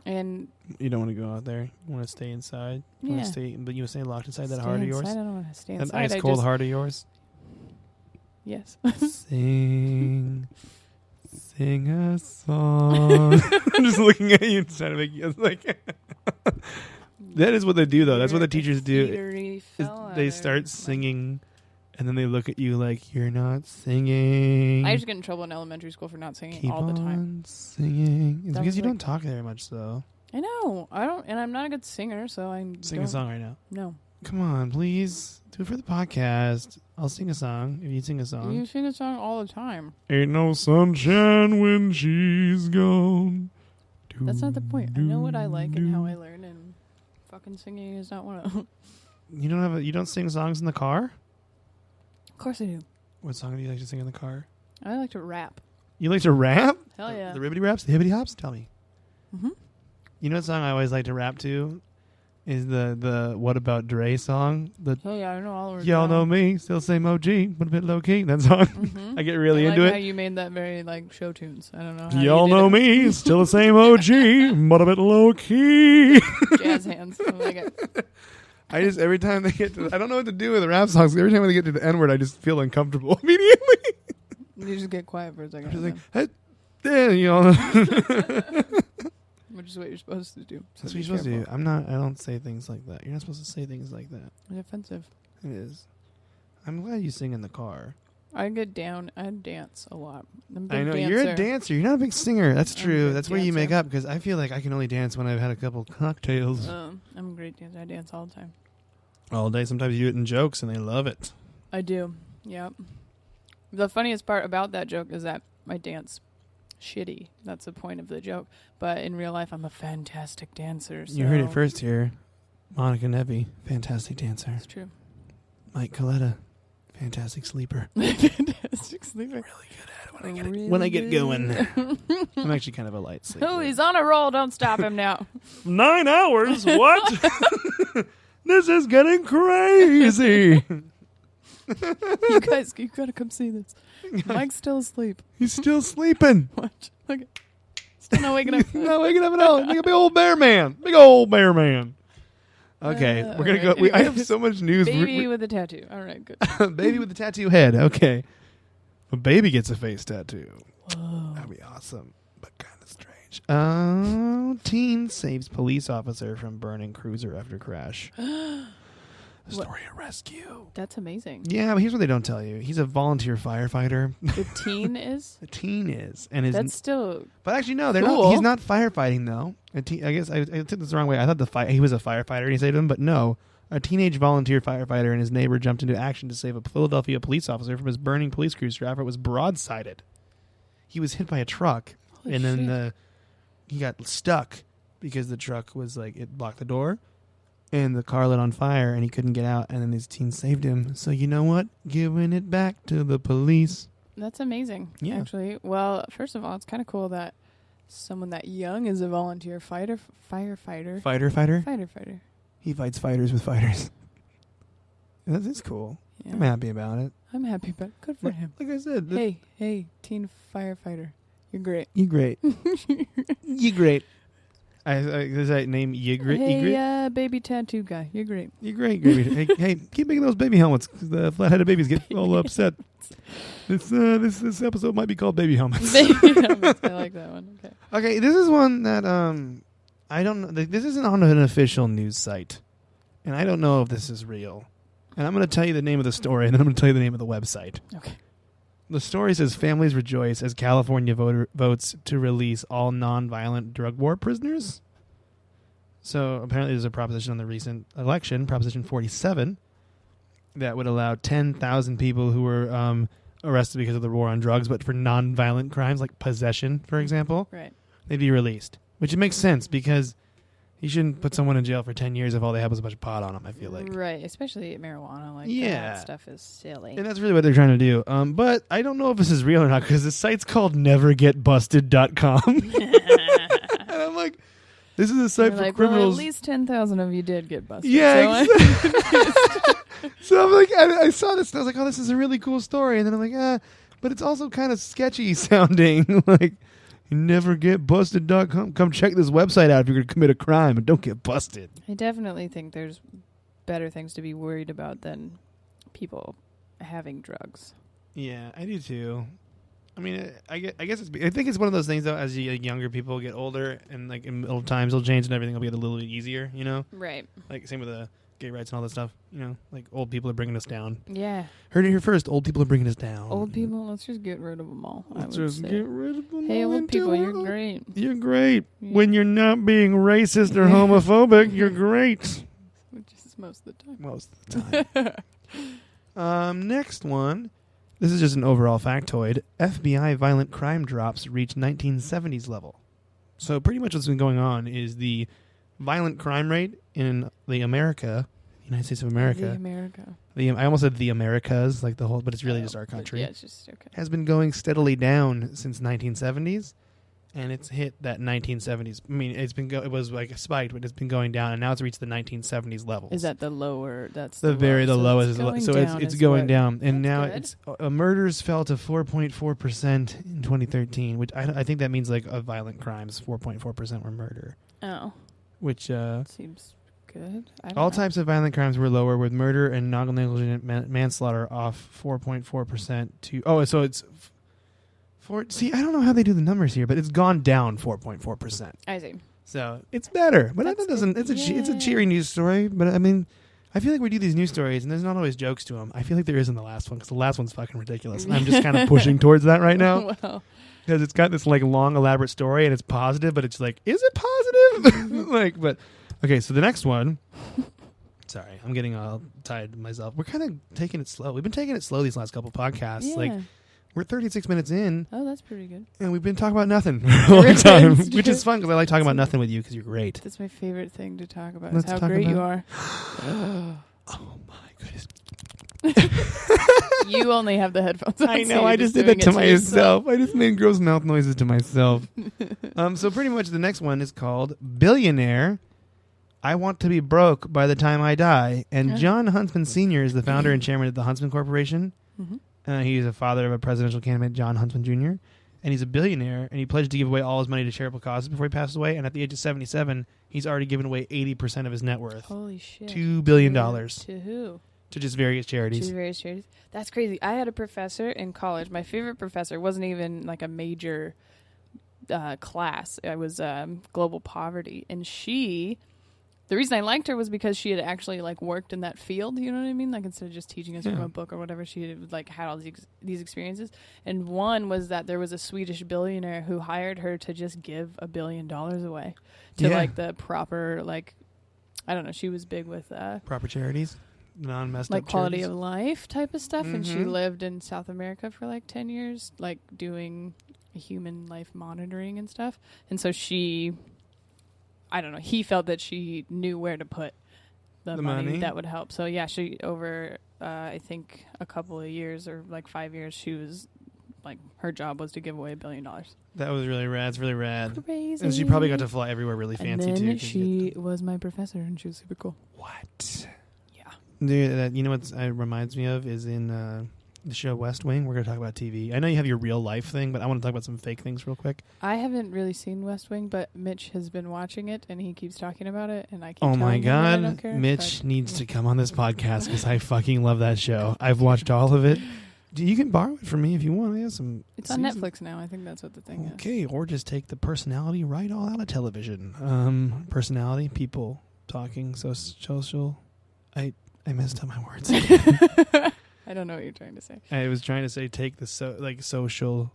And you don't want to go out there. You want to stay inside. You want to stay, but you want to stay locked inside that heart of yours. I don't want to stay inside. That ice cold heart of yours. Yes. Sing a song. I'm just looking at you and trying to make you like. That is what they do, though. That's what the teachers do. They start singing, and then they look at you like you're not singing. I used to get in trouble in elementary school for not singing Keep all the time. On singing. It's That because you was don't talk very much, though. I know. I don't, and I'm not a good singer, so I'm Sing a song right now. No. Come on, please. Do it for the podcast. I'll sing a song if you sing a song. You sing a song all the time. Ain't no sunshine when she's gone. That's not the point. I know what I like and how I learn, and fucking singing is not one of them. You don't sing songs in the car? Of course I do. What song do you like to sing in the car? I like to rap. You like to rap? Hell yeah. The ribbity raps, the hibbity hops? Tell me. Mm-hmm. You know what song I always like to rap to? Is the What About Dre song? Hell yeah, I know all of it. Y'all know me, still same OG, but a bit low key. That song. Mm-hmm. I get really into how it. you made that very like show tunes. I don't know. How Y'all know me, still the same OG, but a bit low key. Jazz hands. I like it. I just, every time they get to, I don't know what to do with the rap songs. Every time they get to the N word, I just feel uncomfortable immediately. You just get quiet for a second. I'm just like, hey, then you all know. Which is what you're supposed to do. So That's what you're supposed to do. I don't say things like that. You're not supposed to say things like that. It's offensive. It is. I'm glad you sing in the car. I dance a lot. I'm a big I know. dancer. You're a dancer. You're not a big singer. That's true. That's where you make dancer. up, because I feel like I can only dance when I've had a couple cocktails. I'm a great dancer. I dance all the time. All day. Sometimes you do it in jokes, and they love it. I do. Yep. The funniest part about that joke is that I dance shitty. That's the point of the joke. But in real life, I'm a fantastic dancer. So You heard it first here. Monica Nevi, fantastic dancer. It's true. Mike Coletta, fantastic sleeper. Fantastic sleeper. Really good at it when I get going. I'm actually kind of a light sleeper. Oh, he's on a roll. Don't stop him now. 9 hours? What? This is getting crazy. You guys, you gotta come see this. Mike's still asleep. He's still sleeping. Watch. Look at. Still not waking up. Not waking up at all. Like a big old bear man. Big old bear man. Okay, we're gonna right, go. I anyway. have so much news. Baby with a tattoo. All right, good. Baby with a tattoo head. Okay, a baby gets a face tattoo. Whoa. That'd be awesome, but kind of strange. Oh, teen saves police officer from burning cruiser after crash. The story of rescue. That's amazing. Yeah, but here's what they don't tell you. He's a volunteer firefighter. The teen is? The teen is, and his. That's still. But actually, no, they're cool. not. He's not firefighting though. I guess I took this the wrong way. I thought he was a firefighter and he saved him, but no. A teenage volunteer firefighter and his neighbor jumped into action to save a Philadelphia police officer from his burning police cruiser after it was broadsided. He was hit by a truck, Holy and then shit. he got stuck because the truck was like, it blocked the door, and the car lit on fire, and he couldn't get out. And then these teens saved him. So you know what? Giving it back to the police. That's amazing. Yeah. Actually, well, first of all, it's kind of cool that someone that young is a volunteer firefighter. Fighter. He fights fighters with fighters. That is cool. Yeah. I'm happy about it. I'm happy, but good for him. Like I said, Hey, teen firefighter, you're great. you great. You great. Does that name you great? Hey, baby tattoo guy, you're great. You great. hey, keep making those baby helmets, 'cause the flat-headed babies get all upset. This episode might be called Baby Helmets. Baby helmets. I like that one. Okay. Okay, this is one that I don't know. This isn't on an official news site, and I don't know if this is real. And I'm going to tell you the name of the story, and then I'm going to tell you the name of the website. Okay. The story says families rejoice as California votes to release all non-violent drug war prisoners. So apparently there's a proposition on the recent election, Proposition 47, that would allow 10,000 people who were arrested because of the war on drugs, but for non-violent crimes like possession, for example, Right. they'd be released. Which it makes sense because you shouldn't put someone in jail for 10 years if all they have was a bunch of pot on them, I feel like. Right, especially marijuana. Like, Yeah. that stuff is silly. And that's really what they're trying to do. But I don't know if this is real or not because the site's called nevergetbusted.com. And I'm like, this is a site for Well, criminals. at least 10,000 of you did get busted. Yeah, So So I'm like, I saw this and I was like, oh, this is a really cool story. And then I'm like, but it's also kind of sketchy sounding. Like, nevergetbusted.com. Come check this website out if you're going to commit a crime and don't get busted. I definitely think there's better things to be worried about than people having drugs. Yeah, I do too. I mean, I guess I think it's one of those things though. As younger people get older, and like in old times will change, and everything will get a little bit easier. You know, Right. like same with the gay rights and all that stuff. You know, like old people are bringing us down. Yeah. Heard it here first. Old people are bringing us down. Old people, let's just get rid of them all. Let's I would just say. get rid of them. Hey, all old into people, you're one. great. You're great Yeah. when you're not being racist or homophobic. You're great Which is most of the time. most of the time. Next one. This is just an overall factoid. FBI violent crime drops reach 1970s level. So pretty much what's been going on is the violent crime rate in the United States of America. The America. I almost said the Americas, like the whole, but it's really just our country. Yeah, it's just okay. Has been going steadily down since 1970s, and it's hit that 1970s. I mean, it was like spiked, but it's been going down, and now it's reached the 1970s levels. Is that the lower? That's the lowest? So it's going down, and now good. it's murders fell to 4.4% in 2013, which I think that means like of violent crimes, 4.4% were murder, Oh, which seems good. I don't all know. types of violent crimes were lower, with murder and non-negligent manslaughter off 4.4% to so it's. See, I don't know how they do the numbers here, but it's gone down 4.4%. I see. So it's better, but That's that doesn't. It's a yeah. cheery news story. But I mean, I feel like we do these news stories, and there's not always jokes to them. I feel like there is in the last one because the last one's fucking ridiculous. I'm just kind of pushing towards that right now Well, because it's got this like long, elaborate story, and it's positive, but it's like, is it positive? Like, but okay. So the next one. Sorry, I'm getting all tired myself. We're kind of taking it slow. We've been taking it slow these last couple podcasts. yeah. Like. We're 36 minutes in, Oh, that's pretty good. and we've been talking about nothing for a long time, It's which true. is fun because I like talking about nothing with you because you're great. That's my favorite thing to talk about. Let's Is how talk great you about- are. Oh my goodness! You only have the headphones on. I so know. you're I just did doing that to it yourself. myself. I just made gross mouth noises to myself. So pretty much the next one is called Billionaire. I want to be broke by the time I die. And Huh. John Huntsman Sr. is the founder and chairman of the Huntsman Corporation. Mhm. He's a father of a presidential candidate, John Huntsman Jr., and he's a billionaire, and he pledged to give away all his money to charitable causes before he passes away, and at the age of 77, he's already given away 80% of his net worth. Holy shit. $2 billion To who? to just various charities. To various charities. That's crazy. I had a professor in college. My favorite professor wasn't even like a major class. It was global poverty, and the reason I liked her was because she had actually like worked in that field. You know what I mean? Like instead of just teaching us from Yeah. a book or whatever, she had like had all these experiences. And one was that there was a Swedish billionaire who hired her to just give $1 billion away to Yeah. like the proper like, I don't know. She was big with Proper charities, non-messed like up quality charities. of life type of stuff. And she Mhm. lived in South America for like 10 years, like doing human life monitoring and stuff. And so I don't know, he felt that she knew where to put the money that would help. So yeah, she over, I think a couple of years or like 5 years, she was like, her job was to give away $1 billion. That was really rad. It's really rad. Crazy. And she probably got to fly everywhere really fancy and too. then 'cause she was my professor and she was super cool. What? Yeah. Dude, you know what it reminds me of is in the show West Wing. We're going to talk about TV. I know you have your real life thing, but I want to talk about some fake things real quick. I haven't really seen West Wing, but Mitch has been watching it and he keeps talking about it, and I keep Oh my telling him that I don't God. care, Mitch but- needs to come on this podcast because I fucking love that show. I've watched all of it. You can borrow it from me if you want. I have some. It's on seasons. Netflix now. I think that's what the thing is. Okay, or just take the personality right all out of television. Personality, people talking, so social. I messed up my words. I don't know what you're trying to say. I was trying to say take the social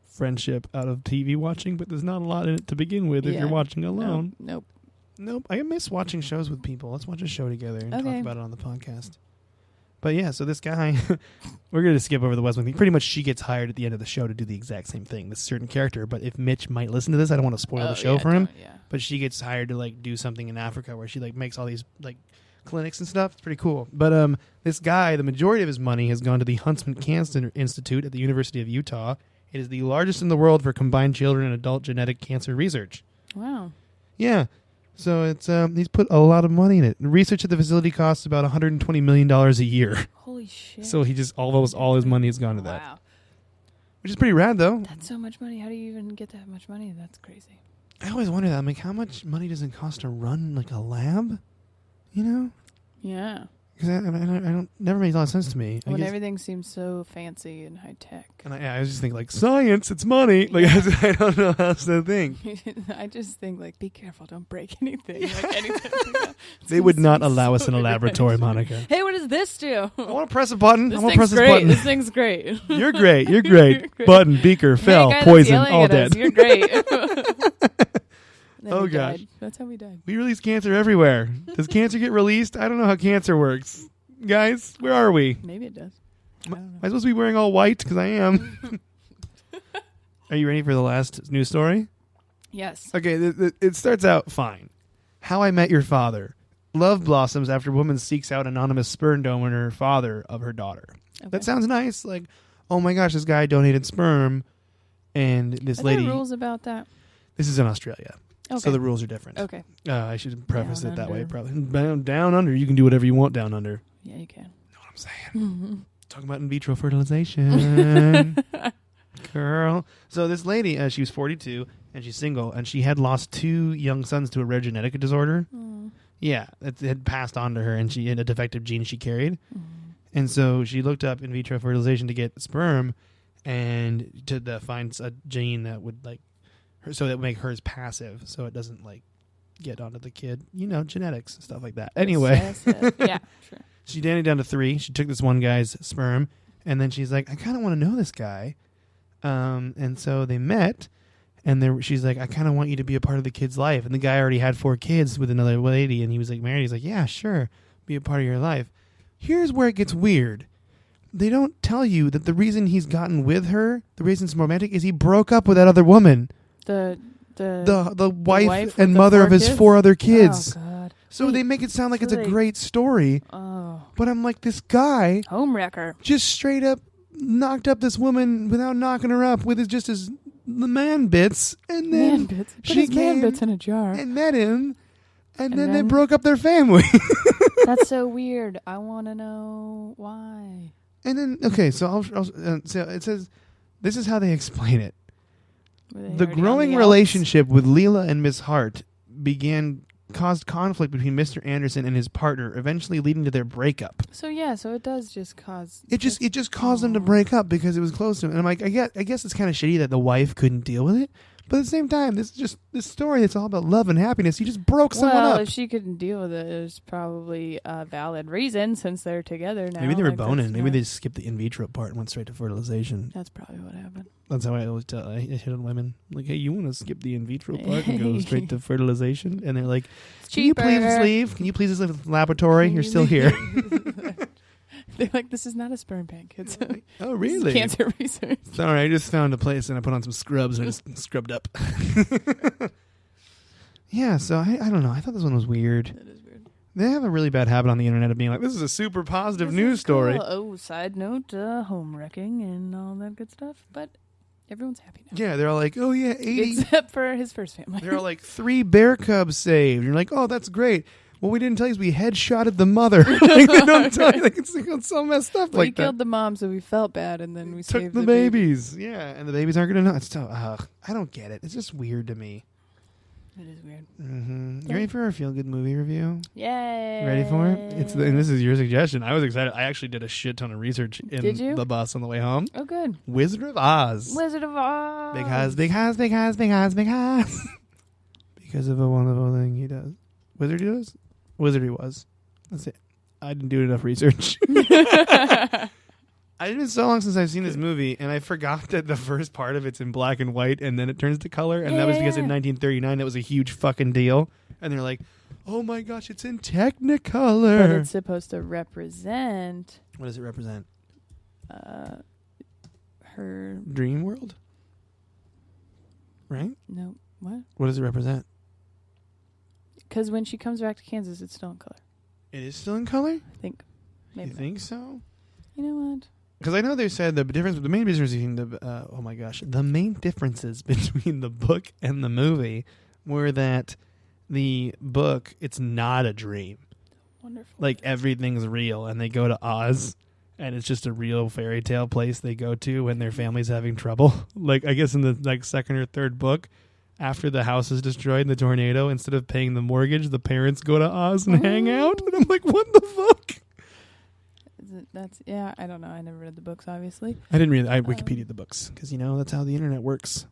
friendship out of TV watching, but there's not a lot in it to begin with if Yeah. you're watching alone. Nope. Nope. I miss watching shows with people. Let's watch a show together and talk Okay. about it on the podcast. But yeah, so this guy, we're going to skip over the West Wing thing. Pretty much she gets hired at the end of the show to do the exact same thing, this certain character. But if Mitch might listen to this, I don't want to spoil the show for him. Yeah. But she gets hired to like do something in Africa where she like makes all these like clinics and stuff. It's pretty cool. But this guy, the majority of his money has gone to the Huntsman Cancer Institute at the University of Utah. It is the largest in the world for combined children and adult genetic cancer research. Wow. Yeah. So it's he's put a lot of money in it. Research at the facility costs about $120 million a year. Holy shit. So he just all his money has gone to that. Wow. Which is pretty rad though. That's so much money. How do you even get that much money? That's crazy. I always wonder that. I'm like, how much money does it cost to run like a lab? You know? Yeah. Because I don't never makes a lot of sense to me. I When guess- everything seems so fancy and high tech. and I just think like science, it's money. Like I don't know how else to think. I just think like, be careful, don't break anything. Like anything like that. They would Seems not so allow us in a advanced. laboratory, Monica. Hey, what does this do? I want to press a button. I This want to press thing's this great. button. This thing's great. You're great. You're great. You're great. Button, beaker, fell, hey, guy poison, that's yelling all at us, dead. You're great. Then Oh, we gosh. died. That's how we died. We release cancer everywhere. Does cancer get released? I don't know how cancer works. Guys, where are we? Maybe it does. I Am don't I know. supposed to be wearing all white? Because I am. Are you ready for the last news story? Yes. Okay, it starts out fine. How I Met Your Father. Love blossoms after woman seeks out anonymous sperm donor father of her daughter. Okay. That sounds nice. Like, oh my gosh, this guy donated sperm, and this Are lady. there rules about that? This is in Australia, Okay. so the rules are different. Okay. I should preface Down it that way. under. Probably down under. You can do whatever you want down under. Yeah, you can. Know what I'm saying? Talking about in vitro fertilization. Girl. So this lady, she was 42, and she's single, and she had lost 2 young sons to a rare genetic disorder. Mm. Yeah, it had passed on to her, and she had a defective gene she carried. Mm. And so she looked up in vitro fertilization to get sperm, and to find a gene that would so that would make hers passive, so it doesn't get onto the kid. You know, genetics and stuff like that. Anyway, Yeah, sure. she dandied down to 3. She took this one guy's sperm, and then she's like, I kind of want to know this guy. And so they met, and she's like, I kind of want you to be a part of the kid's life. And the guy already had 4 kids with another lady, and he was married. He's like, yeah, sure, be a part of your life. Here's where it gets weird. They don't tell you that the reason he's gotten with her, the reason it's romantic, is he broke up with that other woman, The wife wife and with the mother 4 of his kids? 4 other kids. Oh, God. So Wait, they make it sound like it's a really- great story, Oh. but I'm like, this guy Homewrecker. just straight up knocked up this woman without knocking her up with his the man bits, and then Man bits. Put she his man came bits in a jar. and met him, and then they then- broke up their family. That's so weird. I want to know why. And then okay, so so it says this is how they explain it. Were they The already on growing the relationship with Leela and Miss Hart caused conflict between Mr. Anderson and his partner, eventually leading to their breakup. Alps? So yeah, so it does just cause. It just caused them to break up because it was close to him. And I'm like, I guess it's kind of shitty that the wife couldn't deal with it. But at the same time, this is just this story that's all about love and happiness. You just broke someone Well, up. if she couldn't deal with it, it's probably a valid reason since they're together now. Maybe they were Like, that's boning. Maybe not- they just skipped the in vitro part and went straight to fertilization. That's probably what happened. That's how I always tell. I hit on women like, "Hey, you want to skip the in vitro part and go straight to fertilization?" And they're like, It's "Can you please cheaper. leave? Can you please just leave the laboratory? You're still here." They're like, this is not a sperm bank. It's Oh, this is really? cancer research. Sorry, I just found a place and I put on some scrubs and I just scrubbed up. Yeah, so I don't know. I thought this one was weird. That is weird. They have a really bad habit on the internet of being like, this is a super positive This news is story. cool. Oh, side note, home wrecking and all that good stuff. But everyone's happy now. Yeah, they're all like, oh yeah, 80. Except for his first family. They're all like 3 bear cubs saved. And you're like, oh, that's great. What we didn't tell you is we headshotted the mother. Like, they don't tell you. Like, it's so messed up Well, like we that. killed the mom, so we felt bad, and then we Took saved the baby. babies. Yeah, and the babies aren't going to know. It's so, I don't get it. It's just weird to me. It is weird. Mm-hmm. You ready for our feel-good movie review? Yay! Ready for it? And this is your suggestion. I was excited. I actually did a shit ton of research in Did you? the bus on the way home. Oh, good. Wizard of Oz. Wizard of Oz. Big Oz, big Oz, big Oz, big Oz, big Oz. Because of a wonderful thing he does. Wizard he does? Wizard he was. That's it. I didn't do enough research. It's been so long since I've seen this movie, and I forgot that the first part of it's in black and white, and then it turns to color, and that was because in 1939 that was a huge fucking deal, and they're like, oh my gosh, it's in Technicolor. But it's supposed to represent... What does it represent? Her... Dream world? Right? No, what? What does it represent? Because when she comes back to Kansas, it's still in color. It is still in color? I think. Maybe You think so? You know what? Because I know they said the main difference between the main differences between the book and the movie were that the book, it's not a dream. Wonderful. Like everything's real, and they go to Oz, and it's just a real fairy tale place they go to when their family's having trouble. Like I guess in the second or third book, after the house is destroyed in the tornado, instead of paying the mortgage, the parents go to Oz and hang out. And I'm like, what the fuck? I don't know. I never read the books, obviously. I didn't read. I Wikipedia'd the books because that's how the internet works.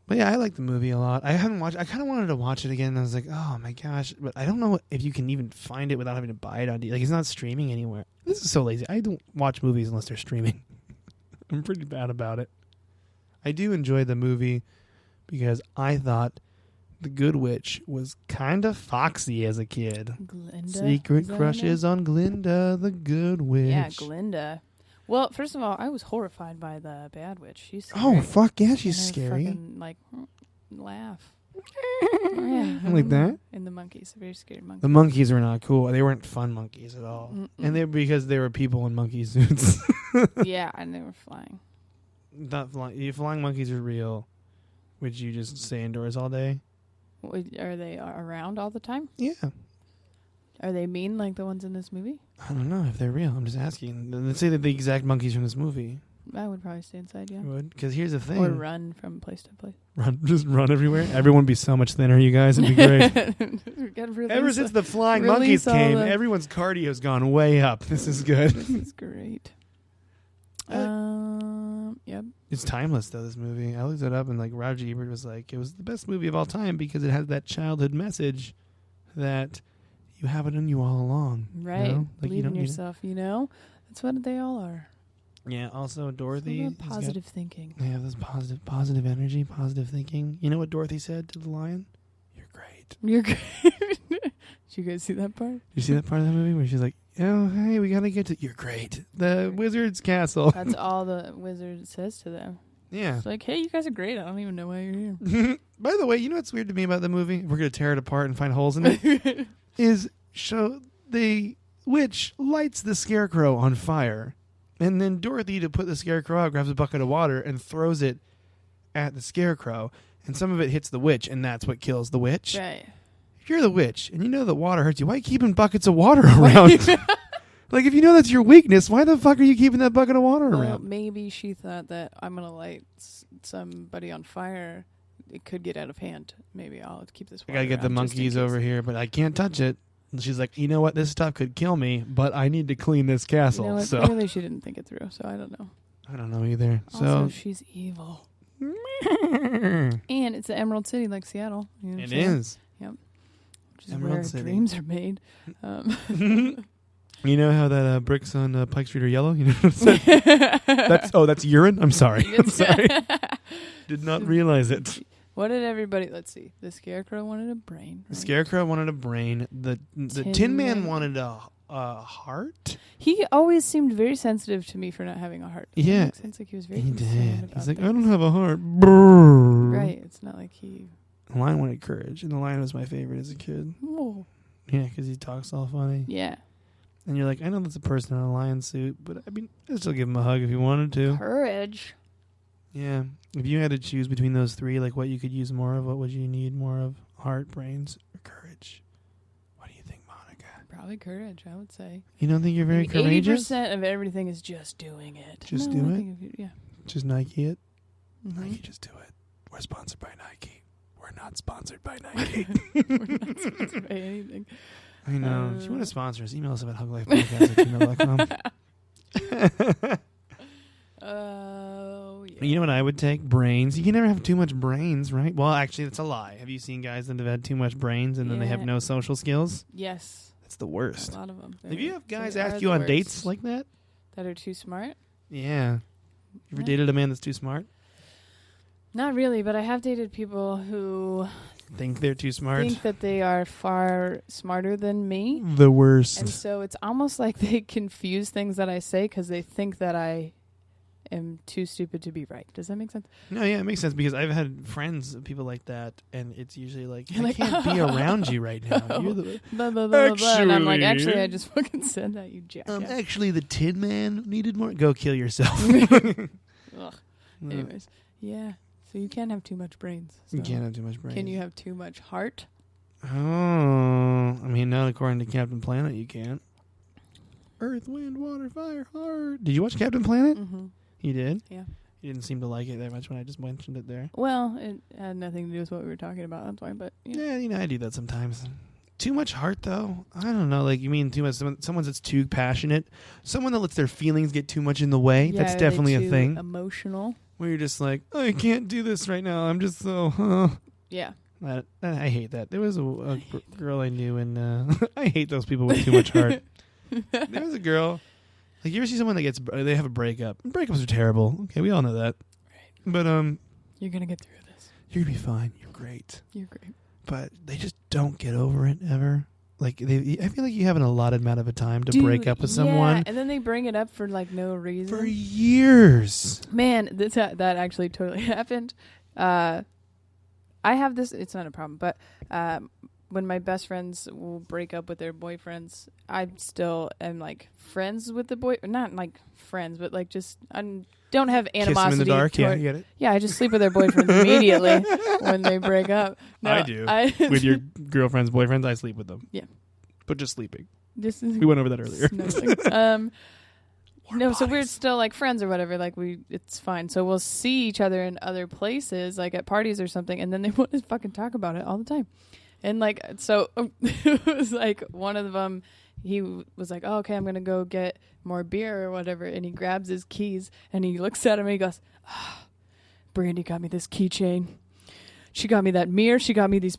But yeah, I like the movie a lot. I haven't watched. I kind of wanted to watch it again. And I was like, oh my gosh! But I don't know if you can even find it without having to buy it on DVD. Like it's not streaming anywhere. This is so lazy. I don't watch movies unless they're streaming. I'm pretty bad about it. I do enjoy the movie because I thought the Good Witch was kind of foxy as a kid. Glinda? Secret crushes on Glinda, the Good Witch. Yeah, Glinda. Well, first of all, I was horrified by the Bad Witch. She's scary. Oh, fuck yeah, she's And her scary. Fucking, laugh. Yeah. Like that? And the monkeys. Very scared monkeys. The monkeys were not cool. They weren't fun monkeys at all. Mm-mm. And because they were people in monkey suits. Yeah, and they were flying. If flying monkeys are real, would you just stay indoors all day? Are they around all the time? Yeah. Are they mean like the ones in this movie? I don't know if they're real. I'm just asking. Let's say that the exact monkeys from this movie. I would probably stay inside, yeah. Would. Because here's the thing. Or run from place to place. Just run everywhere. Everyone would be so much thinner, you guys. It'd be great. Ever since the flying monkeys came, everyone's cardio's gone way up. This is good. This is great. Yep. It's timeless, though, this movie. I looked it up, and Roger Ebert was like, it was the best movie of all time because it has that childhood message that you have it in you all along. Right. You know? Believe in yourself, That's what they all are. Yeah, also Dorothy. Positive thinking. They have this positive energy, positive thinking. You know what Dorothy said to the lion? You're great. You're great. Did you guys see that part? Did you see that part of the movie where she's like, oh, hey, we got to get to... You're great. The wizard's castle. That's all the wizard says to them. Yeah. It's like, hey, you guys are great. I don't even know why you're here. By the way, you know what's weird to me about the movie? We're going to tear it apart and find holes in it. The witch lights the scarecrow on fire. And then Dorothy, to put the scarecrow out, grabs a bucket of water and throws it at the scarecrow. And some of it hits the witch, and that's what kills the witch. Right. If you're the witch and you know that water hurts you, why are you keeping buckets of water around? If you know that's your weakness, why the fuck are you keeping that bucket of water around? Maybe she thought that I'm going to light somebody on fire. It could get out of hand. Maybe I'll keep this water I got to get the monkeys over here, but I can't touch it. And she's like, you know what? This stuff could kill me, but I need to clean this castle. You know what? So Clearly she didn't think it through, so I don't know. I don't know either. Also, she's evil. And it's the Emerald City like Seattle. You know it is. Yep. Which is Emerald where City. dreams are made. You know how that bricks on Pike Street are yellow? You know what I'm saying? That's urine? I'm sorry. I'm sorry. Did not realize it. What did everybody... Let's see. The Scarecrow wanted a brain. Right? The Scarecrow wanted a brain. The Tin Man wanted a heart? He always seemed very sensitive to me for not having a heart. Yeah. It seems like he was very He concerned did. about He's like, things. I don't have a heart. Brrr. Right. It's not like he... The lion wanted courage, and the lion was my favorite as a kid. Oh. Yeah, because he talks all funny. Yeah. And you're like, I know that's a person in a lion suit, but I mean, I'd still give him a hug if you wanted to. Courage. Yeah. If you had to choose between those three, what you could use more of, what would you need more of? Heart, brains, or courage? What do you think, Monica? Probably courage, I would say. You don't think you're very courageous? 80% of everything is just doing it. Just No, do I it? think yeah. Just Nike it? Mhm. Nike, just do it. We're sponsored by Nike. We're not sponsored by Nike. We're not sponsored by anything. I know. If you want to sponsor us, email us at huglifepodcast@gmail.com. Oh, yeah. You know what I would take? Brains. You can never have too much brains, right? Well, actually, that's a lie. Have you seen guys that have had too much brains and then they have Yeah. no social skills? That's the worst. A lot of them. Have you have guys They ask are you the on worst. dates like that? That are too smart? Yeah. You ever Yeah. dated a man that's too smart? Not really, but I have dated people who Think they're too smart? think that they are far smarter than me. The worst. And so it's almost like they confuse things that I say because they think that I am too stupid to be right. Does that make sense? No, yeah, it makes sense because I've had friends, people like that, and it's usually like, You're I like, can't be around you right now. Oh. You're the, Blah, blah, blah, blah. And I'm like, Actually- actually, I just fucking said that, you jackass. actually, the Tin Man needed more. Go kill yourself. Ugh. No, Anyways, yeah. So you can't have too much brains. So. you can't have too much brain. Can you have too much heart? Oh, I mean, not according to Captain Planet, you can't. Earth, wind, water, fire, heart. Did you watch Captain Planet? Mm-hmm. You did? Yeah. You didn't seem to like it that much when I just mentioned it there. Well, it had nothing to do with what we were talking about. That's why. But yeah. Yeah, I do that sometimes. Too much heart, though. I don't know. Like, you mean too much? Someone that's too passionate, someone that lets their feelings get too much in the way. Yeah, That's are they definitely a too thing. Emotional. Where you're just like, I can't do this right now. I'm just so. Yeah. I hate that. There was a girl I knew, and I hate those people with too much heart. There was a girl. Like, you ever see someone that they have a breakup? Breakups are terrible. Okay, we all know that. Right. But You're gonna get through this. you're gonna be fine. You're great. You're great. But they just don't get over it ever. Like, I feel like you have an allotted amount of a time to break up with someone. Yeah, and then they bring it up for like no reason. For years. Man, that actually totally happened. I have this. It's not a problem, but when my best friends will break up with their boyfriends, I still am like friends with the boy. Not like friends, but like just I don't have Kiss them animosity. in the dark. Yeah, toward- you get it. yeah, I just sleep with their boyfriends immediately when they break up. No, I do. With your girlfriend's boyfriends, I sleep with them. Yeah. But just sleeping. just We went over that earlier. snuggling. No, so we're bodies. still like friends or whatever. Like it's fine. So we'll see each other in other places, like at parties or something, and then they want to fucking talk about it all the time. And like, so it was like one of them. He was like, "Oh, okay, I'm gonna go get more beer or whatever," and he grabs his keys and he looks at him and he goes, "Brandy got me this keychain. She got me that mirror. She got me these."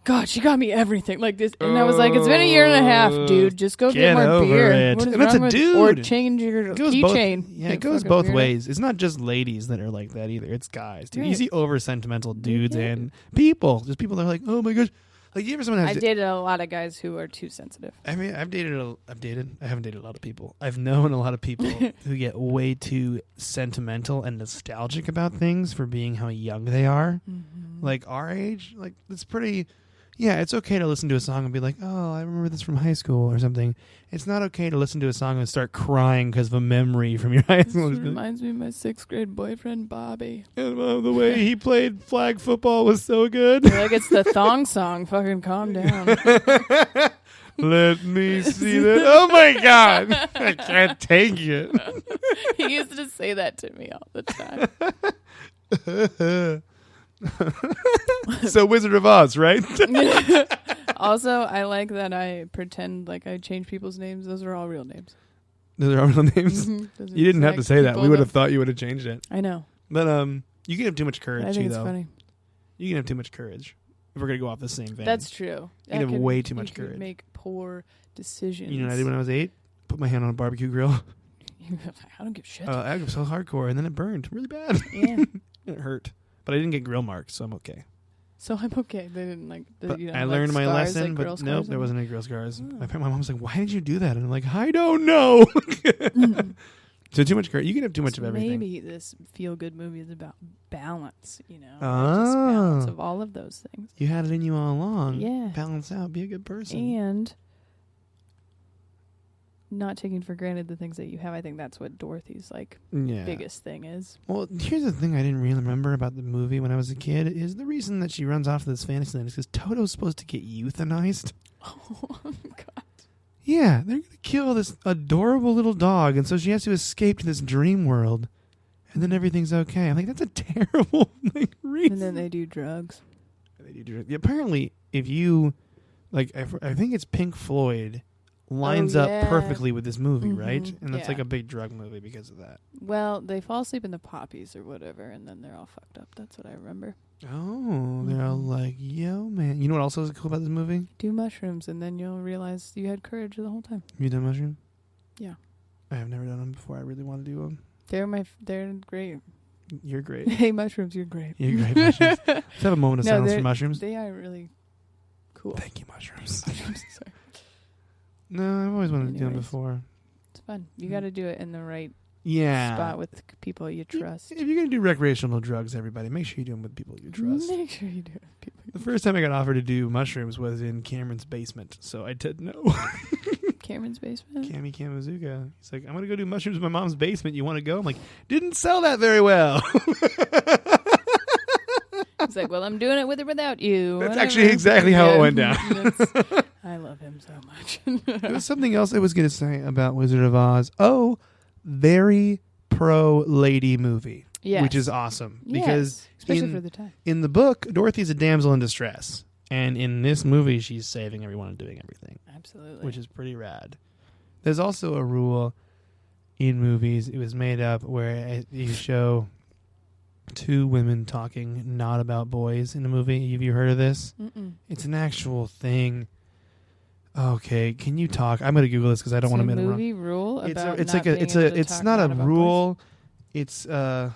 God, she got me everything like this, and I was like, "It's been a year and a half, dude. Just go get more over beer. it." What is And that's wrong a with- dude. or change your It goes keychain." both, yeah, You it goes fucking both weirdo. ways. It's not just ladies that are like that either. It's guys, too. You Right. see over sentimental dudes Yeah. and people. Just people that are like, oh my gosh. Like, you ever someone I has dated a lot of guys who are too sensitive. I mean, I haven't dated a lot of people. I've known a lot of people who get way too sentimental and nostalgic about things for being how young they are. Mm-hmm. Like, our age, like, it's pretty... Yeah, it's okay to listen to a song and be like, oh, I remember this from high school or something. It's not okay to listen to a song and start crying because of a memory from your high This school. reminds me of my 6th grade boyfriend, Bobby. And, the way he played flag football was so good. You're like, it's the thong song. Fucking calm down. Let me see that. Oh, my God. I can't take it. He used to say that to me all the time. So Wizard of Oz, right? Also, I like that I pretend like I change people's names. Those are all real names. Those are all real names. Mhm. Those are You didn't just have to like say that. people We would have thought you would have changed it. I know. But you can have too much courage I too, think it's though. funny. You can have too much courage. If we're gonna go off the same vein, That's true. You have way too much you could courage. make poor decisions. You know what I did when I was 8? Put my hand on a barbecue grill. I don't give a shit. I was so hardcore, and then it burned really bad. Yeah. It hurt, but I didn't get grill marks, so I'm okay. So I'm okay. They didn't like. But you know, I like learned my scars, lesson, like but girl nope, scars there and- wasn't any grill scars. Oh. My mom was like, "Why did you do that?" And I'm like, "I don't know." So too much courage. You can have too much So of everything. Maybe this feel-good movie is about balance. You know, Oh. just balance of all of those things, You had it in you all along. Yeah. Balance out. Be a good person. and not taking for granted the things that you have. I think that's what Dorothy's like Yeah. biggest thing is. Well, here's the thing I didn't really remember about the movie when I was a kid is the reason that she runs off to this fantasy land is because Toto's supposed to get euthanized. Oh God! Yeah, they're going to kill this adorable little dog, and so she has to escape to this dream world, and then everything's okay. I'm like, that's a terrible reason. And then they do drugs. Apparently, if you, like, I think it's Pink Floyd lines Oh, up yeah. perfectly with this movie, right? Mhm, And that's yeah. like a big drug movie because of that. Well, they fall asleep in the poppies or whatever, and then they're all fucked up. That's what I remember. Oh, they're all Mhm. like, yo, man. You know what also is cool about this movie? Do mushrooms, and then you'll realize you had courage the whole time. You done mushroom? Yeah. I have never done them before. I really want to do them. They're great. You're great. Hey, mushrooms, you're great. You're great, mushrooms. Let's have a moment of silence for mushrooms. They are really cool. Thank you, mushrooms. Sorry. No, I've always wanted to do them Anyways. before. It's fun. You got to do it in the right Yeah. spot with people you trust. If you're going to do recreational drugs, everybody, make sure you do them with people you trust. Make sure you do it with people. The first time I got offered to do mushrooms was in Cameron's basement, so I did no. Cameron's basement. Cammy Kamazuka. He's like, I'm going to go do mushrooms in my mom's basement. You want to go? I'm like, didn't sell that very well. He's like, well, I'm doing it with or without you. That's Whatever. actually exactly how it went down. I love him so much. There was something else I was going to say about Wizard of Oz. Oh, very pro-lady movie, Yes. which is awesome. Because especially for the time. in the book, Dorothy's a damsel in distress. And in this movie, she's saving everyone and doing everything. Absolutely. Which is pretty rad. There's also a rule in movies, it was made up, where you show two women talking not about boys in a movie. Have you heard of this? Mm-mm. It's an actual thing. Okay, can you talk? I'm going to Google this because I don't want to It's a admit it wrong. movie rule about It's not like a being it's able a to it's talk not a about rule. It's boys.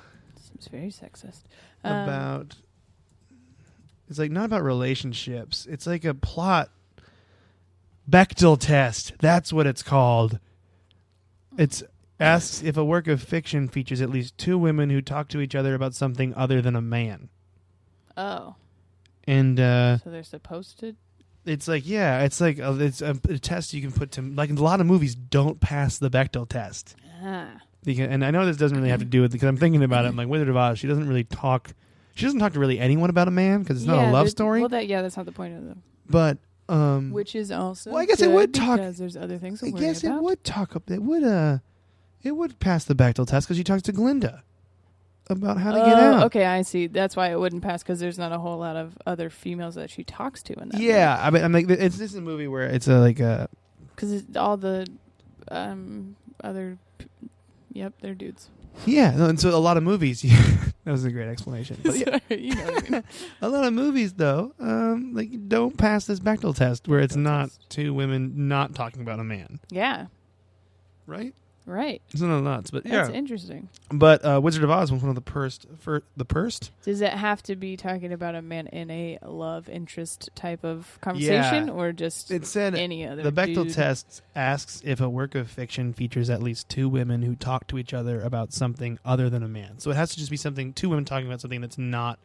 Seems very sexist. about it's like not about relationships. It's like a plot Bechdel test. That's what it's called. It's asks if a work of fiction features at least two women who talk to each other about something other than a man. Oh. And So they're supposed to. it's like it's a test you can put to, like, a lot of movies don't pass the Bechdel test. Ah. And I know this doesn't really have to do with, because I'm thinking about it. I'm like, Wizard of Oz, she doesn't talk to really anyone about a man because it's not a love story. Well, that's not the point of them. But Which is also. well, I guess it good would talk. because there's other things. To I worry guess about. it would talk up. It would pass the Bechdel test because she talks to Glinda about how to get out. Okay, I see. That's why it wouldn't pass because there's not a whole lot of other females that she talks to in that. Yeah, I mean, I'm like, this is a movie where it's because because all the other. Yep, they're dudes. yeah, no, and so a lot of movies. That was a great explanation. But yeah, Sorry, you know what I mean. a lot of movies though, like, don't pass this Bechdel test where it's Bechdel not test. two women not talking about a man, Yeah, right? right. It's not nuts, but That's yeah. interesting. But Wizard of Oz was one of the first. Does it have to be talking about a man in a love interest type of conversation, Yeah. or just It said any other? the Bechdel dude? test asks if a work of fiction features at least two women who talk to each other about something other than a man. So it has to just be two women talking about something that's not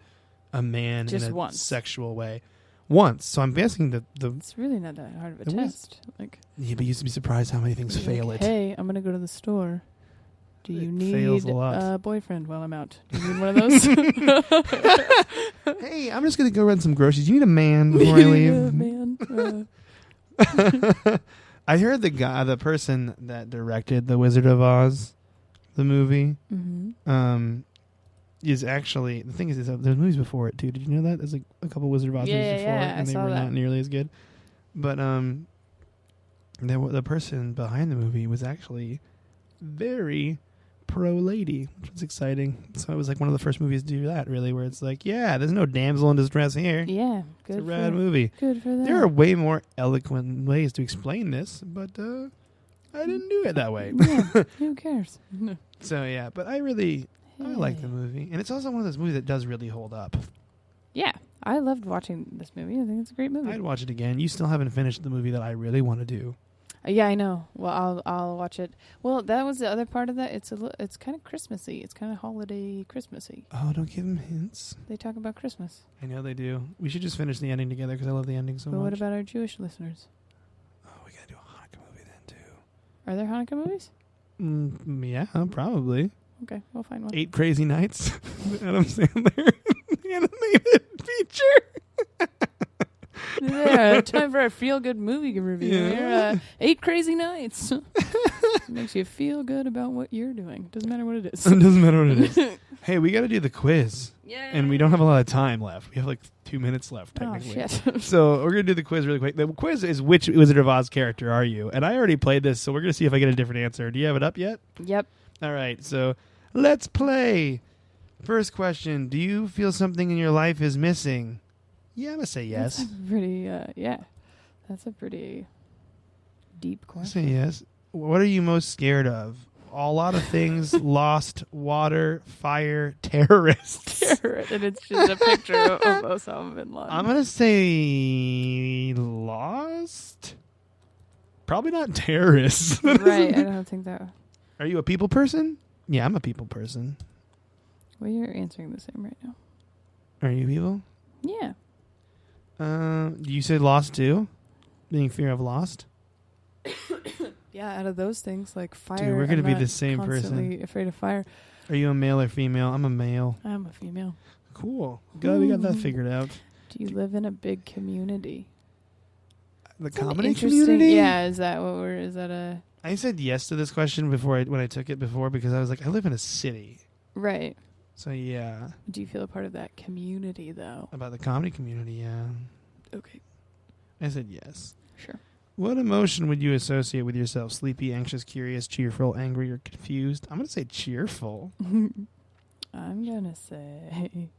a man Just in a once. sexual way. Once. So I'm guessing that It's really not that hard of a It was- test. Like, yeah, but you used to be surprised how many things like, fail it. Hey, I'm gonna go to the store. Do you It fails need a lot. a boyfriend while I'm out? Do you need one of those? Hey, I'm just gonna go run some groceries. You need a man before I leave. Man. I heard the person that directed The Wizard of Oz, the movie, is actually, the thing is there's movies before it too. Did you know that? There's like a couple Wizard of Oz movies before it, I and they saw were that. not nearly as good. But the person behind the movie was actually very pro lady, which was exciting. So it was like one of the first movies to do that, really, where it's like, yeah, there's no damsel in distress here. Yeah, good. It's a rad movie. Good for that. There are way more eloquent ways to explain this, but I didn't do it that way. Yeah, who cares? So yeah, but I like the movie, and it's also one of those movies that does really hold up. Yeah, I loved watching this movie. I think it's a great movie. I'd watch it again. You still haven't finished the movie that I really want to do. Yeah, I know. Well, I'll watch it. Well, that was the other part of that. It's kind of Christmassy. It's kind of holiday Christmassy. Oh, don't give them hints. They talk about Christmas. I know they do. We should just finish the ending together because I love the ending so But much. what about our Jewish listeners? Oh, we gotta do a Hanukkah movie then too. Are there Hanukkah movies? Yeah, probably. Okay, we'll find one. 8 Crazy Nights. Adam Sandler animated feature. Yeah, time for our feel-good movie review. Yeah. Here, 8 Crazy Nights. Makes you feel good about what you're doing. Doesn't matter what it is. It doesn't matter what it is. Hey, we got to do the quiz. Yeah. And we don't have a lot of time left. We have like 2 minutes left, Oh, technically. shit. So we're going to do the quiz really quick. The quiz is, which Wizard of Oz character are you? And I already played this, so we're going to see if I get a different answer. Do you have it up yet? Yep. All right, so let's play. First question, do you feel something in your life is missing? Yeah, I'm going to say yes. That's a pretty, yeah. That's a pretty deep I say question. yes. What are you most scared of? a lot of things: lost, water, fire, terrorists. And it's just a picture of Osama bin Laden. I'm gonna say lost. Probably not terrorists. Right, I don't think that. Are you a people person? Yeah, I'm a people person. Well, you're answering the same right now. Are you people? Yeah. You say lost too? Being fear of lost? Yeah, out of those things, like fire. Dude, we're gonna I'm be not the same constantly person. afraid of fire. Are you a male or female? I'm a male. I'm a female. Cool. We got that Ooh. figured out. Do you live in a big community? The That's an comedy interesting- community? Yeah, is that what we're? Is that a I said yes to this question when I took it before because I was like, I live in a city. right? So yeah. Do you feel a part of that community though? About the comedy community, yeah. Okay, I said yes. sure. What emotion would you associate with yourself? Sleepy, anxious, curious, cheerful, angry, or confused? I'm going to say cheerful. I'm gonna say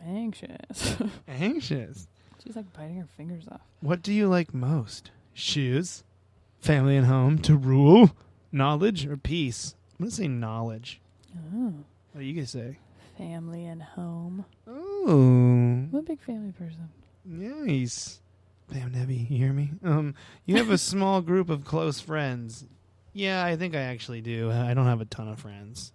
anxious. Anxious. She's like biting her fingers off. What do you like most? Shoes, family and home, to rule, knowledge, or peace? I'm going to say knowledge. Oh, What are you going to say? family and home. Oh, I'm a big family person. nice. Damn, Debbie, you hear me? You have a small group of close friends. Yeah, I think I actually do. I don't have a ton of friends.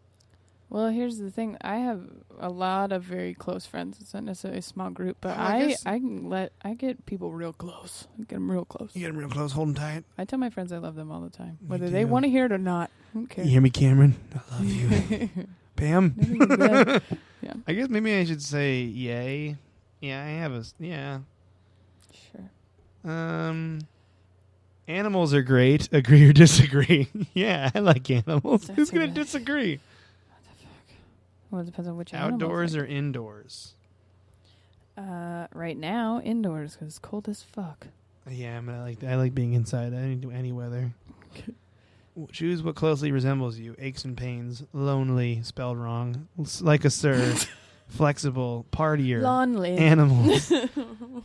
Well, here's the thing. I have a lot of very close friends. It's not necessarily a small group, but Well, I guess- I get people real close. I get them real close. You get them real close, hold them tight. I tell my friends I love them all the time, Me whether they too. want to hear it or not. I don't care. You hear me, Cameron? I love you. Pam? Yeah. I guess maybe I should say yay. Yeah, I have yeah. Sure. Animals are great. Agree or disagree? Yeah, I like animals. That's Who's going to okay. disagree? What the fuck? Well, it depends on which animals, Outdoors like. or indoors? Right now, indoors, because it's cold as fuck. Yeah, I like being inside. I didn't do any weather. Choose what closely resembles you. Aches and pains. Lonely, spelled wrong. Like a sir. Flexible. Partier. Lonely. Animals.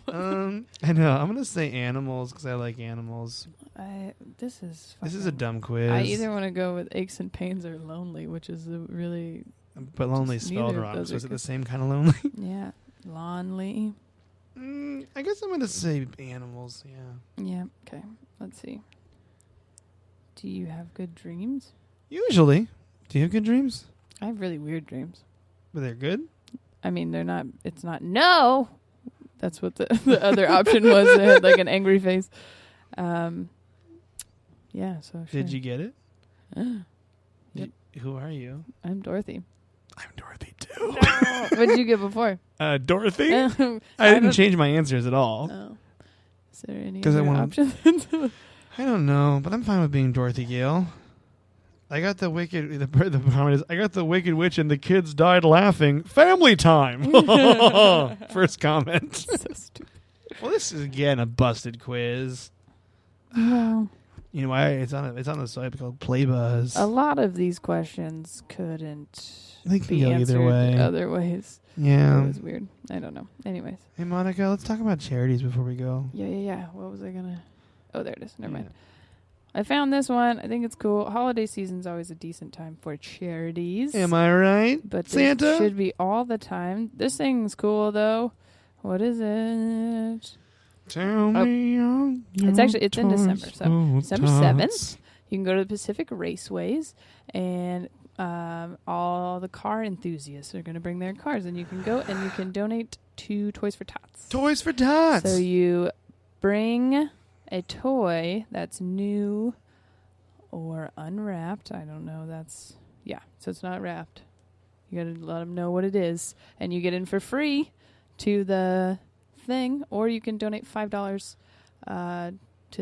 I know. I'm going to say animals because I like animals. This is This is a dumb quiz. I either want to go with aches and pains or lonely, which is a really, But lonely just spelled neither of wrong. those So are is it the good. same kind of lonely? yeah, lonely. I guess I'm going to say animals. Yeah. Yeah, okay. Let's see. Do you have good dreams? Usually. Do you have good dreams? I have really weird dreams. But they're good? I mean, they're not, it's not no. That's what the other option was. It had like an angry face. Yeah, so sure. Did you get it? Yep. Who are you? I'm Dorothy. I'm Dorothy too. What did you get before? Dorothy? I I didn't don't- change my answers at all. Oh. Is there any 'Cause I other wanna- options? I don't know, but I'm fine with being Dorothy Gale. I got the wicked. The comment is, I got the Wicked Witch and the kids died laughing. Family time. First comment. So stupid. Well, this is again a busted quiz. Well, You know why? It's on the site called Playbuzz. a lot of these questions couldn't They can be go either answered way. other ways. Yeah. It was weird. I don't know. Anyways. Hey, Monica, let's talk about charities before we go. Yeah. What was I gonna? Oh, there it is. Never Yeah. mind. I found this one. I think it's cool. Holiday season's always a decent time for charities. Am I right? But Santa? it should be all the time. This thing's cool though. What is it? Tell me It's in December. So December 7th, you can go to the Pacific Raceways, and all the car enthusiasts are going to bring their cars, and you can go and you can donate to Toys for Tots. Toys for Tots. So you bring a toy that's new or unwrapped. I don't know. So it's not wrapped. You got to let them know what it is, and you get in for free to the thing, or you can donate $5 to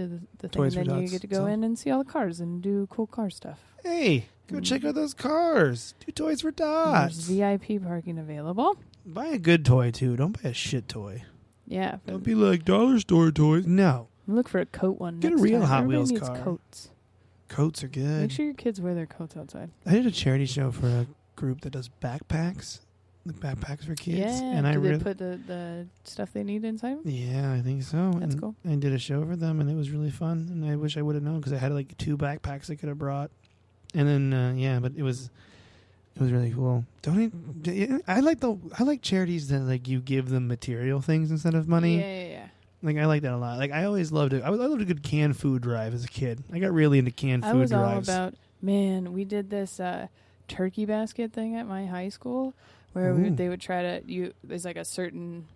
the thing, Toys for and then you Tots. get to go So- in and see all the cars and do cool car stuff. Hey, go check out those cars. Do Toys for And there's Tots. VIP parking available. Buy a good toy, too. Don't buy a shit toy. Yeah. Don't be like dollar store toys. No. Look for a coat one. Get a next real time. Hot Everybody Wheels needs car. coats. Coats are good. Make sure your kids wear their coats outside. I did a charity show for a group that does backpacks. Like backpacks for kids. Yeah. And I Do they really, put the stuff they need inside them? yeah, I think so. That's And cool. I did a show for them, and it was really fun. And I wish I would have known because I had like 2 backpacks I could have brought. And then but it was really cool. I like charities that like you give them material things instead of money. Yeah. Like I like that a lot. Like I always loved it. I loved a good canned food drive as a kid. I got really into canned food drives. I was all about, man, we did this turkey basket thing at my high school where they would try to there's like a certain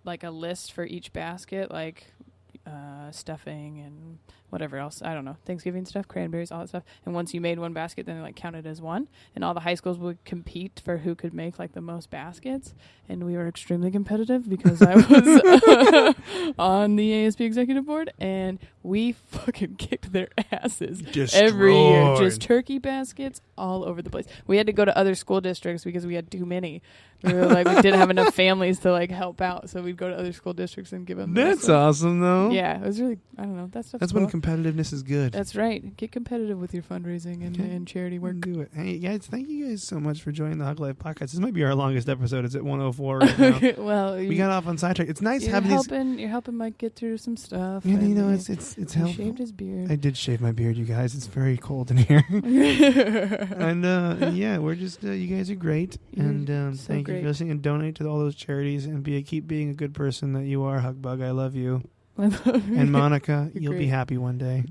like a list for each basket, like stuffing and whatever else, I don't know, Thanksgiving stuff, cranberries, all that stuff. And once you made one basket, then it like counted as one. And all the high schools would compete for who could make like the most baskets. And we were extremely competitive because I was on the ASB executive board, and we fucking kicked their asses every year. Just turkey baskets all over the place. We had to go to other school districts because we had too many. We were like, we didn't have enough families to like help out, so we'd go to other school districts and give them. That's awesome, though. Yeah, it was really, I don't know, that stuff. That's when competitiveness is good. That's right. Get competitive with your fundraising and charity work. Do it. Hey guys, thank you guys so much for joining the Hug Life podcast. This might be our longest episode. It's at 104 right now. Well, we got off on sidetrack. It's nice having You're helping Mike get through some stuff. Yeah, you know, it's helpful. He shaved his beard. I did shave my beard, you guys. It's very cold in here. And we're just you guys are great. And so thank you great. for listening, and donate to all those charities, and keep being a good person that you are. Hugbug, I love you. I love you. And Monica, You're you'll great. be happy one day.